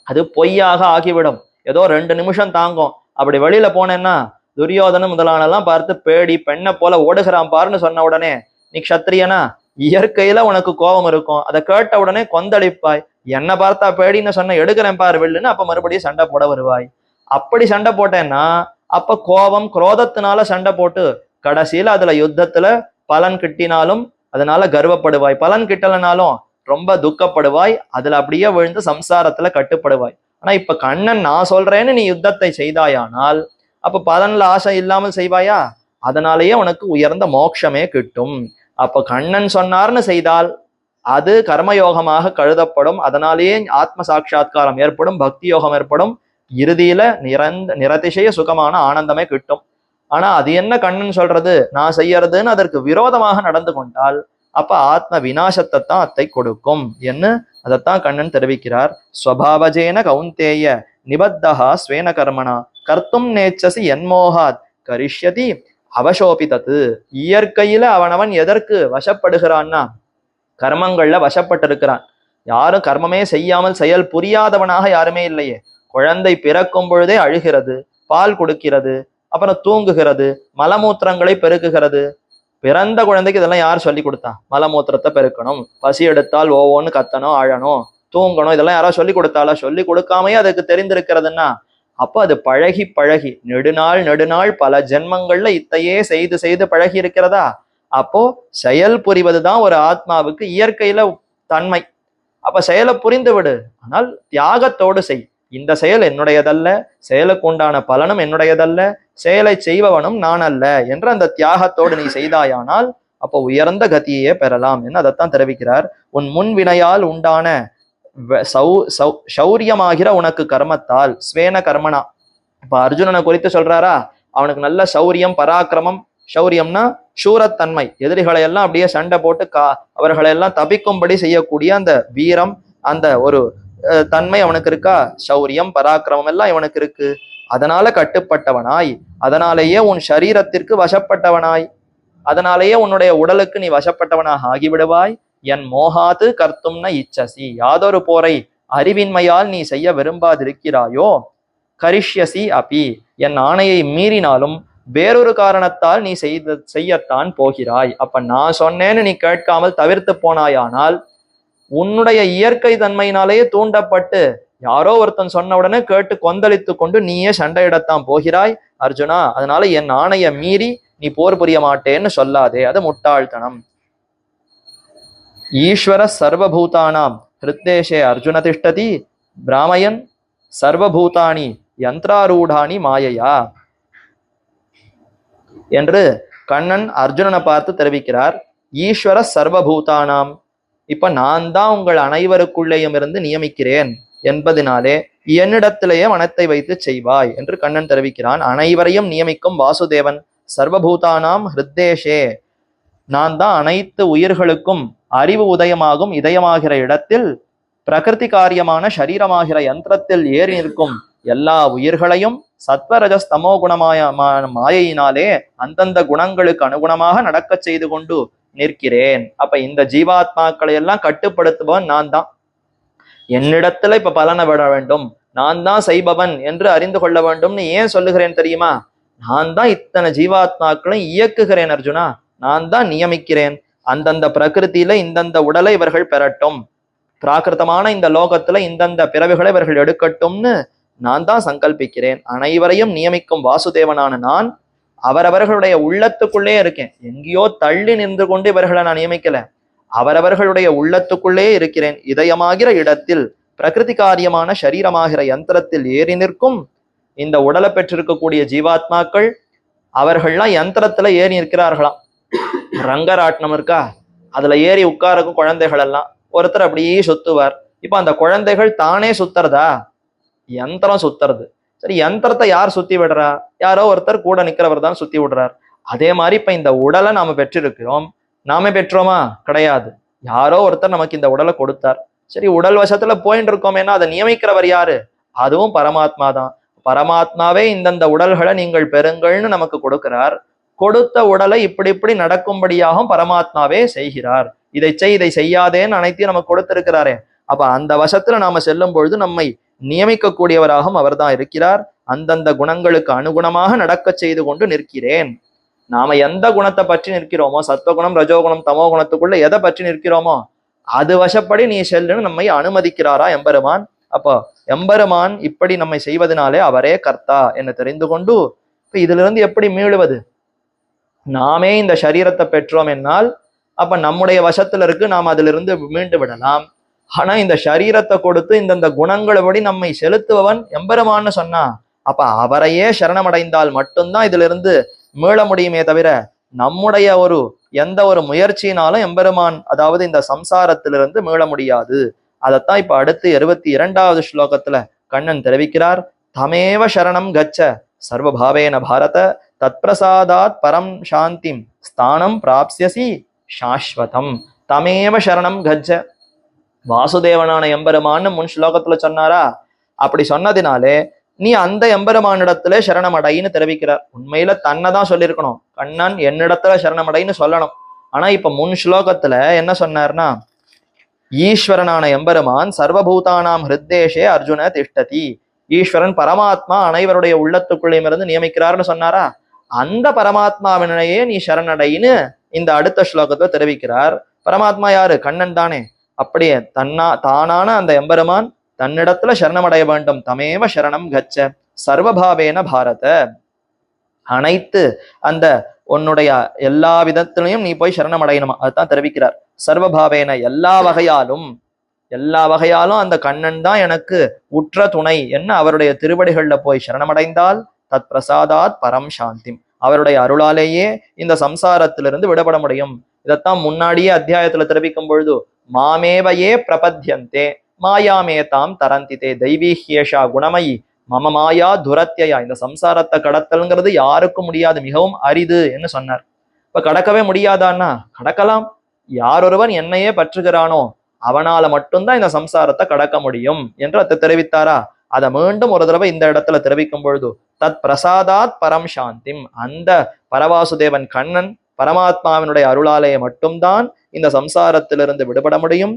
அது பொய்யாக ஆகிவிடும். ஏதோ 2 நிமிஷம் தாங்கும். அப்படி வெளியில போனேன்னா துரியோதன முதலானெல்லாம் பார்த்து பேடி பெண்ணை போல ஓடுகிறான் பாருன்னு சொன்ன உடனே நீ க்ஷத்திரியனா, இயற்கையில உனக்கு கோபம் இருக்கும், அதை கேட்ட உடனே கொந்தளிப்பாய். என்ன பார்த்தா பேடின்னு சொன்ன எடுக்கிறேன் பாரு வெள்ளுன்னு அப்ப மறுபடியும் சண்டை போட வருவாய். அப்படி சண்டை போட்டேன்னா அப்ப கோபம் குரோதத்தினால சண்டை போட்டு கடைசியில அதுல யுத்தத்துல பலன் கிட்டினாலும் அதனால கர்வப்படுவாய், பலன் கிட்டலனாலும் ரொம்ப துக்கப்படுவாய், அதுல அப்படியே விழுந்து சம்சாரத்துல கட்டுப்படுவாய். ஆனா இப்ப கண்ணன் நான் சொல்றேன்னு நீ யுத்தத்தை செய்தாயானால் அப்ப பலன்ல ஆசை இல்லாமல் செய்வாயா? அதனாலேயே உனக்கு உயர்ந்த மோட்சமே கிட்டும். அப்ப கண்ணன் சொன்னார்னு செய்தால் அது கர்மயோகமாக கருதப்படும். அதனாலேயே ஆத்ம சாட்சா்காரம் ஏற்படும், பக்தி யோகம் ஏற்படும், இறுதியில நிரதிசய சுகமான ஆனந்தமே கிட்டும். ஆனா அது என்ன கண்ணன் சொல்றது நான் செய்யறதுன்னு அதற்கு விரோதமாக நடந்து கொண்டால் அப்ப ஆத்ம விநாசத்தை தான் அத்தை கொடுக்கும் என்று அதைத்தான் கண்ணன் தெரிவிக்கிறார். ஸ்வபாவஜேன கௌந்தேய நிபத்தஹா ஸ்வேன கர்மனா கர்த்தும் நேச்சசி என்மோகாத் கரிஷ்யதி அவசோபிதத்து. இயற்கையில அவனவன் எதற்கு வசப்படுகிறான்னா கர்மங்கள்ல வசப்பட்டிருக்கிறான். யாரும் கர்மமே செய்யாமல் செயல் புரியாதவனாக யாருமே இல்லையே. குழந்தை பிறக்கும் பொழுதே அழுகிறது, பால் கொடுக்கிறது, அப்புறம் தூங்குகிறது, மலமூத்திரங்களை பெருக்குகிறது. பிறந்த குழந்தைக்கு இதெல்லாம் யார் சொல்லி கொடுத்தா? மலமூத்திரத்தை பெருக்கணும், பசி எடுத்தால் ஓவோன்னு கத்தணும், அழணும், தூங்கணும், இதெல்லாம் யாராவது சொல்லி கொடுத்தாலா? சொல்லி கொடுக்காமையே அதுக்கு தெரிந்திருக்கிறதுன்னா அப்போ அது பழகி பழகி நெடுநாள் பல ஜென்மங்கள்ல இத்தையே செய்து செய்து பழகி இருக்கிறதா? அப்போ செயல் புரிவதுதான் ஒரு ஆத்மாவுக்கு இயற்கையில தன்மை. அப்ப செயலை புரிந்து விடு, ஆனால் தியாகத்தோடு செய். இந்த செயல் என்னுடையதல்ல, செயலுக்கு உண்டான பலனும் என்னுடையதல்ல, செயலை செய்பவனும் நான் அல்ல என்ற அந்த தியாகத்தோடு நீ செய்தாயானால் அப்போ உயர்ந்த கதியையே பெறலாம் என்று அதைத்தான் தெரிவிக்கிறார். உன் முன்வினையால் உண்டான சௌரியமாகிற உனக்கு கர்மத்தால் ஸ்வேன கர்மனா. இப்ப அர்ஜுனனை குறித்து சொல்றாரா, அவனுக்கு நல்ல சௌரியம் பராக்கிரமம். சௌரியம்னா சூரத்தன்மை, எதிரிகளை எல்லாம் அப்படியே சண்டை போட்டு அவர்களை எல்லாம் தப்பிக்கும்படி செய்யக்கூடிய அந்த வீரம், அந்த ஒரு தன்மை அவனுக்கு இருக்கா? சௌரியம் பராக்கிரமம் எல்லாம் இவனுக்கு இருக்கு. அதனால கட்டுப்பட்டவனாய், அதனாலேயே உன் சரீரத்திற்கு வசப்பட்டவனாய், அதனாலேயே உன்னுடைய உடலுக்கு நீ வசப்பட்டவனாக ஆகிவிடுவாய். என் மோகாது கர்த்தும்ன இச்சசி, யாதொரு போரை அறிவின்மையால் நீ செய்ய விரும்பாதிருக்கிறாயோ, கரிஷ்யசி அபி, என் ஆணையை மீறினாலும் வேறொரு காரணத்தால் நீ செய்யத்தான் போகிறாய். அப்ப நான் சொன்னேன்னு நீ கேட்காமல் தவிர்த்து போனாயானால் உன்னுடைய இயற்கை தன்மையினாலேயே தூண்டப்பட்டு யாரோ ஒருத்தன் சொன்ன உடனே கேட்டு கொந்தளித்து கொண்டு நீயே சண்டையிடத்தான் போகிறாய் அர்ஜுனா. அதனால என் ஆணையை மீறி நீ போர் புரிய மாட்டேன்னு சொல்லாதே, அது முட்டாள்தனம். ஈஸ்வர சர்வபூதானாம் ஹிருத்தேஷே அர்ஜுன திஷ்டதி பிராமயன் சர்வபூதானி யந்திராரூடானி மாயையா என்று கண்ணன் அர்ஜுனனை பார்த்து தெரிவிக்கிறார், ஈஸ்வர சர்வபூதானாம், இப்ப நான் தான் உங்கள் அனைவருக்குள்ளேயும் இருந்து நியமிக்கிறேன் என்பதினாலே என்னிடத்திலேயே மனத்தை வைத்து செய்வாய் என்று கண்ணன் தெரிவிக்கிறான். அனைவரையும் நியமிக்கும் வாசுதேவன், சர்வபூதானாம் ஹிருத்தேஷே, நான் தான் அனைத்து உயிர்களுக்கும் அறிவு உதயமாகும் இதயமாகிற இடத்தில், பிரகிருதி காரியமான சரீரமாகிற யந்திரத்தில் ஏறி நிற்கும் எல்லா உயிர்களையும் சத்வரஜஸ் தமோ மாயையினாலே அந்தந்த குணங்களுக்கு அனுகுணமாக நடக்க செய்து கொண்டு நிற்கிறேன். அப்ப இந்த ஜீவாத்மாக்களை எல்லாம் கட்டுப்படுத்துபவன் நான் தான். என்னிடத்துல இப்ப பலனை விட வேண்டும், நான் தான் செய்பவன் என்று அறிந்து கொள்ள வேண்டும்னு ஏன் சொல்லுகிறேன் தெரியுமா? நான் தான் இத்தனை ஜீவாத்மாக்களையும் இயக்குகிறேன் அர்ஜுனா, நான் தான் நியமிக்கிறேன். அந்தந்த பிரகிருத்தில இந்தந்த உடலை இவர்கள் பெறட்டும், பிராகிருத்தமான இந்த லோகத்துல இந்தந்த பிறவிகளை இவர்கள் எடுக்கட்டும்னு நான் தான் சங்கல்பிக்கிறேன். அனைவரையும் நியமிக்கும் வாசுதேவனான நான் அவரவர்களுடைய உள்ளத்துக்குள்ளே இருக்கேன். எங்கேயோ தள்ளி நின்று கொண்டு இவர்களை நான் நியமிக்கல, அவரவர்களுடைய உள்ளத்துக்குள்ளே இருக்கிறேன். இதயமாகிற இடத்தில் பிரகிருதி காரியமான சரீரமாகிற யந்திரத்தில் ஏறி நிற்கும் இந்த உடலை பெற்றிருக்கக்கூடிய ஜீவாத்மாக்கள், அவர்கள்லாம் யந்திரத்துல ஏறி நிற்கிறார்களாம். ரங்கராட்னம் இருக்கா, அதுல ஏறி உட்காருக்கும் குழந்தைகள் எல்லாம், ஒருத்தர் அப்படியே சுத்துவார். இப்ப அந்த குழந்தைகள் தானே சுத்துறதா? யந்திரம் சுத்துறது. சரி, யந்திரத்தை யார் சுத்தி விடுறா? யாரோ ஒருத்தர் கூட நிக்கிறவர் தான் சுத்தி விடுறார். அதே மாதிரி இப்ப இந்த உடலை நாம பெற்றிருக்கிறோம். நாமே பெற்றோமா? கிடையாது. யாரோ ஒருத்தர் நமக்கு இந்த உடலை கொடுத்தார். சரி, உடல் வசத்துல போயிட்டு இருக்கோமேனா அதை நியமிக்கிறவர் யாரு? அதுவும் பரமாத்மா தான். பரமாத்மாவே இந்தந்த உடல்களை நீங்கள் பெறுங்கள்னு நமக்கு கொடுக்கிறார். கொடுத்த உடலை இப்படி இப்படி நடக்கும்படியாகவும் பரமாத்மாவே செய்கிறார். இதை செய், இதை செய்யாதேன்னு அனைத்தையும் நமக்கு கொடுத்திருக்கிறாரே. அப்ப அந்த வசத்துல நாம செல்லும் பொழுது நம்மை நியமிக்கக்கூடியவராகவும் அவர் தான் இருக்கிறார். அந்தந்த குணங்களுக்கு அனுகுணமாக நடக்க செய்து கொண்டு நிற்கிறேன். நாம எந்த குணத்தை பற்றி நிற்கிறோமோ, சத்வகுணம் ரஜோகுணம் தமோ குணத்துக்குள்ள எதை பற்றி நிற்கிறோமோ அது வசப்படி நீ செல்லுன்னு நம்மை அனுமதிக்கிறாரா எம்பெருமான். அப்போ எம்பெருமான் இப்படி நம்மை செய்வதனாலே அவரே கர்த்தா என்று தெரிந்து கொண்டு, இப்ப இதுல இருந்து எப்படி மீளுவது? நாமே இந்த சரீரத்தை பெற்றோம் என்னால் அப்ப நம்முடைய வசத்துல இருக்கு, நாம் அதிலிருந்து மீண்டு விடலாம். ஆனா இந்த சரீரத்தை கொடுத்து இந்தந்த குணங்களை படி நம்மை செலுத்துபவன் எம்பெருமான்னு சொன்னா, அப்ப அவரையே சரணமடைந்தால் மட்டும்தான் இதுல இருந்து மீள முடியுமே தவிர நம்முடைய எந்த ஒரு முயற்சியினாலும் எம்பெருமான், அதாவது இந்த சம்சாரத்திலிருந்து மீள முடியாது. அதைத்தான் இப்ப அடுத்து 62வது ஸ்லோகத்துல கண்ணன் தெரிவிக்கிறார். தமேவ சரணம் கச்ச சர்வபாவேன பாரத தத்பிரசாதாத் பரம் சாந்திம் ஸ்தானம் பிராப்ஸ்யசி சாஸ்வதம். தமேவ சரணம் கச்ச, வாசுதேவனான எம்பெருமான்னு முன் ஸ்லோகத்துல சொன்னாரா? அப்படி சொன்னதினாலே நீ அந்த எம்பெருமானிடத்துல சரணமடைன்னு தெரிவிக்கிறார். உண்மையில தன்னை தான் சொல்லியிருக்கணும், கண்ணன் என்னிடத்துல சரணமடைன்னு சொல்லணும். ஆனா இப்ப முன் ஸ்லோகத்துல என்ன சொன்னார்னா, ஈஸ்வரனான எம்பெருமான் சர்வபூதானாம் ஹிருத்தேஷே அர்ஜுன திஷ்டதி, ஈஸ்வரன் பரமாத்மா அனைவருடைய உள்ளத்துக்குள்ளேயும் இருந்து நியமிக்கிறார்னு சொன்னாரா? அந்த பரமாத்மாவினையே நீ சரணடைன்னு இந்த அடுத்த ஸ்லோகத்துல தெரிவிக்கிறார். பரமாத்மா யாரு? கண்ணன் தானே. அப்படியே தானான அந்த எம்பெருமான் தன்னிடத்துல சரணமடைய வேண்டும். தமேவ சரணம் கச்ச சர்வபாவேன பாரத, அனைத்து அந்த உன்னுடைய எல்லா விதத்திலையும் நீ போய் சரணமடையணுமா, அதுதான் தெரிவிக்கிறார். சர்வபாவேன, எல்லா வகையாலும் அந்த கண்ணன் தான் எனக்கு உற்ற துணை என்ன அவருடைய திருவடிகள்ல போய் சரணமடைந்தால் தத் பிரசாதாத் பரம் சாந்திம், அவருடைய அருளாலேயே இந்த சம்சாரத்திலிருந்து விடுபட முடியும். இதைத்தான் முன்னாடியே அத்தியாயத்துல தெரிவிக்கும் பொழுது, மாமேவையே பிரபத்யந்தே மாயாமே தாம் தரந்திதே தெய்வீஹேஷா குணமயி மம மாயா துரத்தியா. இந்த சம்சாரத்தை கடத்தல்ங்கிறது யாருக்கும் முடியாது, மிகவும் அரிது என்று சொன்னார். இப்ப கடக்கவே முடியாதான்னா கடக்கலாம். யாரொருவன் என்னையே பற்றுகிறானோ அவனால மட்டும்தான் இந்த சம்சாரத்தை கடக்க முடியும் என்று அதை தெரிவித்தாரா? அதை மீண்டும் ஒரு தடவை இந்த இடத்துல தெரிவிக்கும் பொழுது, தத் பிரசாதாத் பரம் சாந்திம், அந்த பரவாசுதேவன் கண்ணன் பரமாத்மாவினுடைய அருளாலய மட்டும்தான் இந்த சம்சாரத்திலிருந்து விடுபட முடியும்.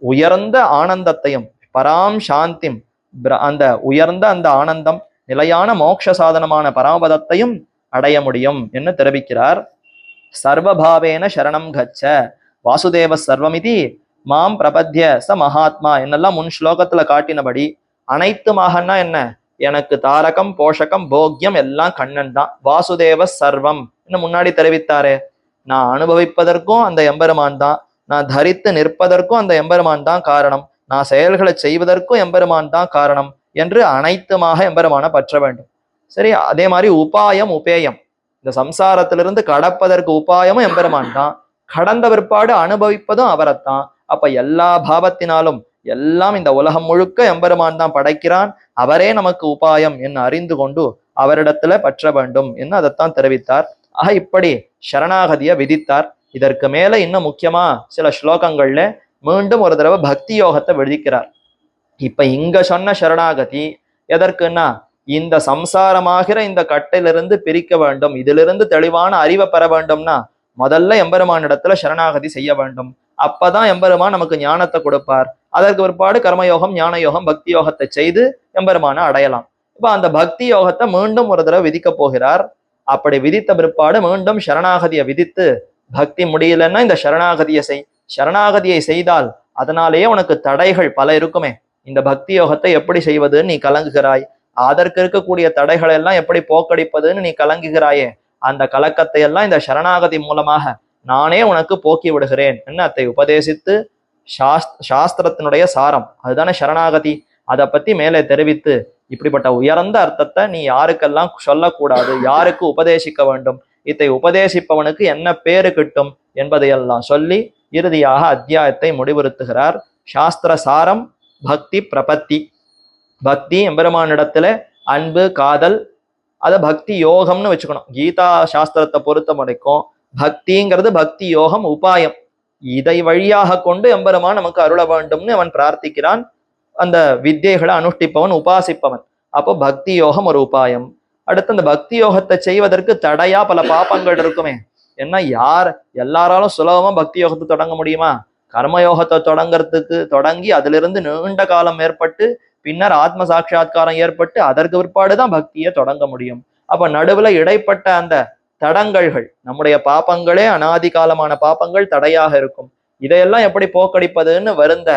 உயர்ந்த ஆனந்தத்தையும் பராம் சாந்திம், அந்த உயர்ந்த அந்த ஆனந்தம் நிலையான மோட்ச சாதனமான பரமபதத்தையும் அடைய முடியும் என்று தெரிவிக்கிறார். சர்வபாவேன சரணம் கச்ச வாசுதேவ சர்வமிதி மாம் பிரபத்ய ச மகாத்மா என்னெல்லாம் முன் ஸ்லோகத்துல காட்டினபடி அனைத்துமாகனா என்ன, எனக்கு தாரகம் போஷகம் போக்யம் எல்லாம் கண்ணன் தான். வாசுதேவ சர்வம் இன்னும் முன்னாடி தெரிவித்தாரே, நான் அனுபவிப்பதற்கும் அந்த எம்பெருமான் தான், நான் தரித்து நிற்பதற்கும் அந்த எம்பெருமான் தான் காரணம், நான் செயல்களை செய்வதற்கும் எம்பெருமான் தான் காரணம் என்று அனைத்துமாக எம்பெருமான பற்ற வேண்டும். சரி, அதே மாதிரி உபாயம் உபேயம், இந்த சம்சாரத்திலிருந்து கடப்பதற்கு உபாயமும் எம்பெருமான் தான், கடந்த பிற்பாடு அனுபவிப்பதும் அவரைத்தான். அப்ப எல்லா பாவத்தினாலும் எல்லாம் இந்த உலகம் முழுக்க எம்பெருமான் தான் படைக்கிறான், அவரே நமக்கு உபாயம் என்று அறிந்து கொண்டு அவரிடத்துல பற்ற வேண்டும் என்று அதைத்தான் தெரிவித்தார். ஆக இப்படி சரணாகதியை விதித்தார். இதற்கு மேல இன்னும் முக்கியமா சில ஸ்லோகங்கள்ல மீண்டும் ஒரு தடவை பக்தி யோகத்தை விதிக்கிறார். இப்ப இங்க சொன்ன சரணாகதி எதற்குன்னா, இந்த சம்சாரமாகிற இந்த கட்டிலிருந்து பிரிக்க வேண்டும், இதிலிருந்து தெளிவான அறிவை பெற வேண்டும்னா முதல்ல எம்பெருமானிடத்துல சரணாகதி செய்ய வேண்டும். அப்பதான் எம்பெருமான் நமக்கு ஞானத்தை கொடுப்பார். அதற்கு பிற்பாடு கர்மயோகம், ஞான யோகம், பக்தி யோகத்தை செய்து எம்பெருமான அடையலாம். இப்ப அந்த பக்தி யோகத்தை மீண்டும் ஒரு தடவை விதிக்க போகிறார். அப்படி விதித்த பிற்பாடு மீண்டும் சரணாகதியை விதித்து, பக்தி முடியலன்னா இந்த சரணாகதியை செய், சரணாகதியை செய்தால் அதனாலேயே உனக்கு தடைகள் பல இருக்குமே, இந்த பக்தி யோகத்தை எப்படி செய்வதுன்னு நீ கலங்குகிறாய், அதற்கு இருக்கக்கூடிய தடைகள் எல்லாம் எப்படி போக்கடிப்பதுன்னு நீ கலங்குகிறாயே, அந்த கலக்கத்தை எல்லாம் இந்த சரணாகதி மூலமாக நானே உனக்கு போக்கி விடுகிறேன் என்ன அதை உபதேசித்து, சாஸ்திரத்தினுடைய சாரம் அதுதானே சரணாகதி, அதை பத்தி மேலே தெரிவித்து, இப்படிப்பட்ட உயர்ந்த அர்த்தத்தை நீ யாருக்கெல்லாம் சொல்லக்கூடாது, யாருக்கு உபதேசிக்க வேண்டும், இதை உபதேசிப்பவனுக்கு என்ன பேரு கிட்டும் என்பதையெல்லாம் சொல்லி இறுதியாக அத்தியாயத்தை முடிவுறுத்துகிறார். சாஸ்திர சாரம் பக்தி பிரபத்தி. பக்தி எம்பெருமானிடத்துல அன்பு காதல், அதை பக்தி யோகம்னு வச்சுக்கணும். கீதா சாஸ்திரத்தை பொறுத்த வரைக்கும் பக்திங்கிறது பக்தி யோகம் உபாயம், இதை வழியாக கொண்டு எம்பெருமான் நமக்கு அருள வேண்டும்னு அவன் பிரார்த்திக்கிறான். அந்த வித்தியைகளை அனுஷ்டிப்பவன் உபாசிப்பவன். அப்போ பக்தி யோகம் ஒரு உபாயம். அடுத்து அந்த பக்தி யோகத்தை செய்வதற்கு தடையா பல பாப்பங்கள் இருக்குமே. ஏன்னா எல்லாராலும் சுலபமா பக்தி யோகத்தை தொடங்க முடியுமா? கர்மயோகத்தை தொடங்கி அதிலிருந்து நீண்ட காலம் ஏற்பட்டு பின்னர் ஆத்ம சாட்சா்காரம் ஏற்பட்டு அதற்கு பிற்பாடுதான் பக்தியை தொடங்க முடியும். அப்ப நடுவுல இடைப்பட்ட அந்த தடங்கல்கள், நம்முடைய பாப்பங்களே அனாதி காலமான பாப்பங்கள் தடையாக இருக்கும். இதையெல்லாம் எப்படி போக்கடிப்பதுன்னு வருந்த,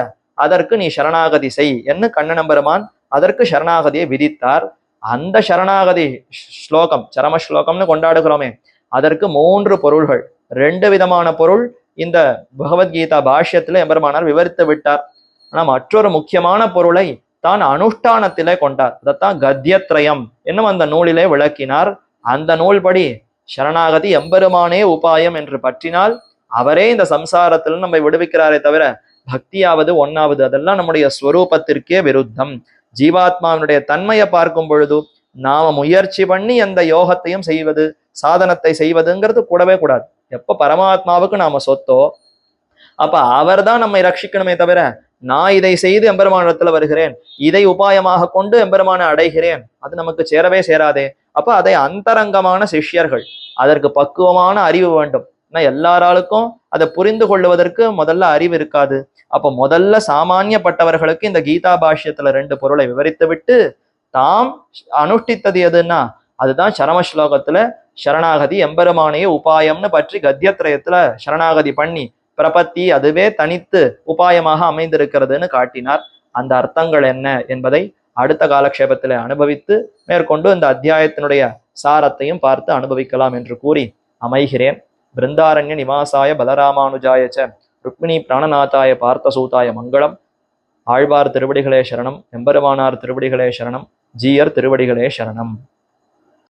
அதற்கு நீ சரணாகதி செய் என்று கண்ணன் பெருமான் அதற்கு சரணாகதியை விதித்தார். அந்த சரணாகதி ஸ்லோகம் சரம ஸ்லோகம்னு கொண்டாடுகிறோமே, அதற்கு 3 பொருள்கள், 2 விதமான பொருள் இந்த பகவத்கீதா பாஷ்யத்துல எம்பெருமானார் விவரித்து விட்டார். ஆனா மற்றொரு முக்கியமான பொருளை தான் அனுஷ்டானத்திலே கொண்டார். அதைத்தான் கத்தியத்ரயம் என்னும் அந்த நூலிலே விளக்கினார். அந்த நூல்படி சரணாகதி எம்பெருமானே உபாயம் என்று பற்றினால் அவரே இந்த சம்சாரத்தில் நம்மை விடுவிக்கிறாரே தவிர பக்தியாவது ஒன்னாவது அதெல்லாம் நம்முடைய ஸ்வரூபத்திற்கே விருத்தம். ஜீவாத்மாவினுடைய தன்மையை பார்க்கும் பொழுது நாம முயற்சி பண்ணி அந்த யோகத்தையும் செய்வது, சாதனத்தை செய்வதுங்கிறது கூடவே கூடாது. எப்ப பரமாத்மாவுக்கு நாம சொத்தோ அப்ப அவர் தான் நம்மை ரட்சிக்கணுமே தவிர நான் இதை செய்து எம்பெருமானிடத்துல வருகிறேன், இதை உபாயமாக கொண்டு எம்பெருமான அடைகிறேன், அது நமக்கு சேரவே சேராதே. அப்ப அதை அந்தரங்கமான சிஷ்யர்கள், அதற்கு பக்குவமான அறிவு வேண்டும். ஏன்னா எல்லாராலுக்கும் அதை புரிந்து கொள்ளுவதற்கு முதல்ல அறிவு இருக்காது. அப்ப முதல்ல சாமானியப்பட்டவர்களுக்கு இந்த கீதா பாஷ்யத்துல 2 பொருளை விவரித்து விட்டு தாம் அனுஷ்டித்தது எதுன்னா அதுதான் சரம ஸ்லோகத்துல சரணாகதி எம்பெருமானையே உபாயம்னு பற்றி கத்தியத்ரயத்துல சரணாகதி பண்ணி பிரபத்தி அதுவே தனித்து உபாயமாக அமைந்திருக்கிறதுன்னு காட்டினார். அந்த அர்த்தங்கள் என்ன என்பதை அடுத்த காலக்ஷேபத்திலே அனுபவித்து மேற்கொண்டு இந்த அத்தியாயத்தினுடைய சாரத்தையும் பார்த்து அனுபவிக்கலாம் என்று கூறி அமைகிறேன். பிருந்தாரண்ய நிவாசாய பலராமானுஜாயச்ச ருக்மிணி பிராணநாதாய பார்த்தசூதாய மங்களம். ஆழ்வார் திருவடிகளே சரணம், எம்பெருமானார் திருவடிகளே சரணம், ஜீயர் திருவடிகளே சரணம்.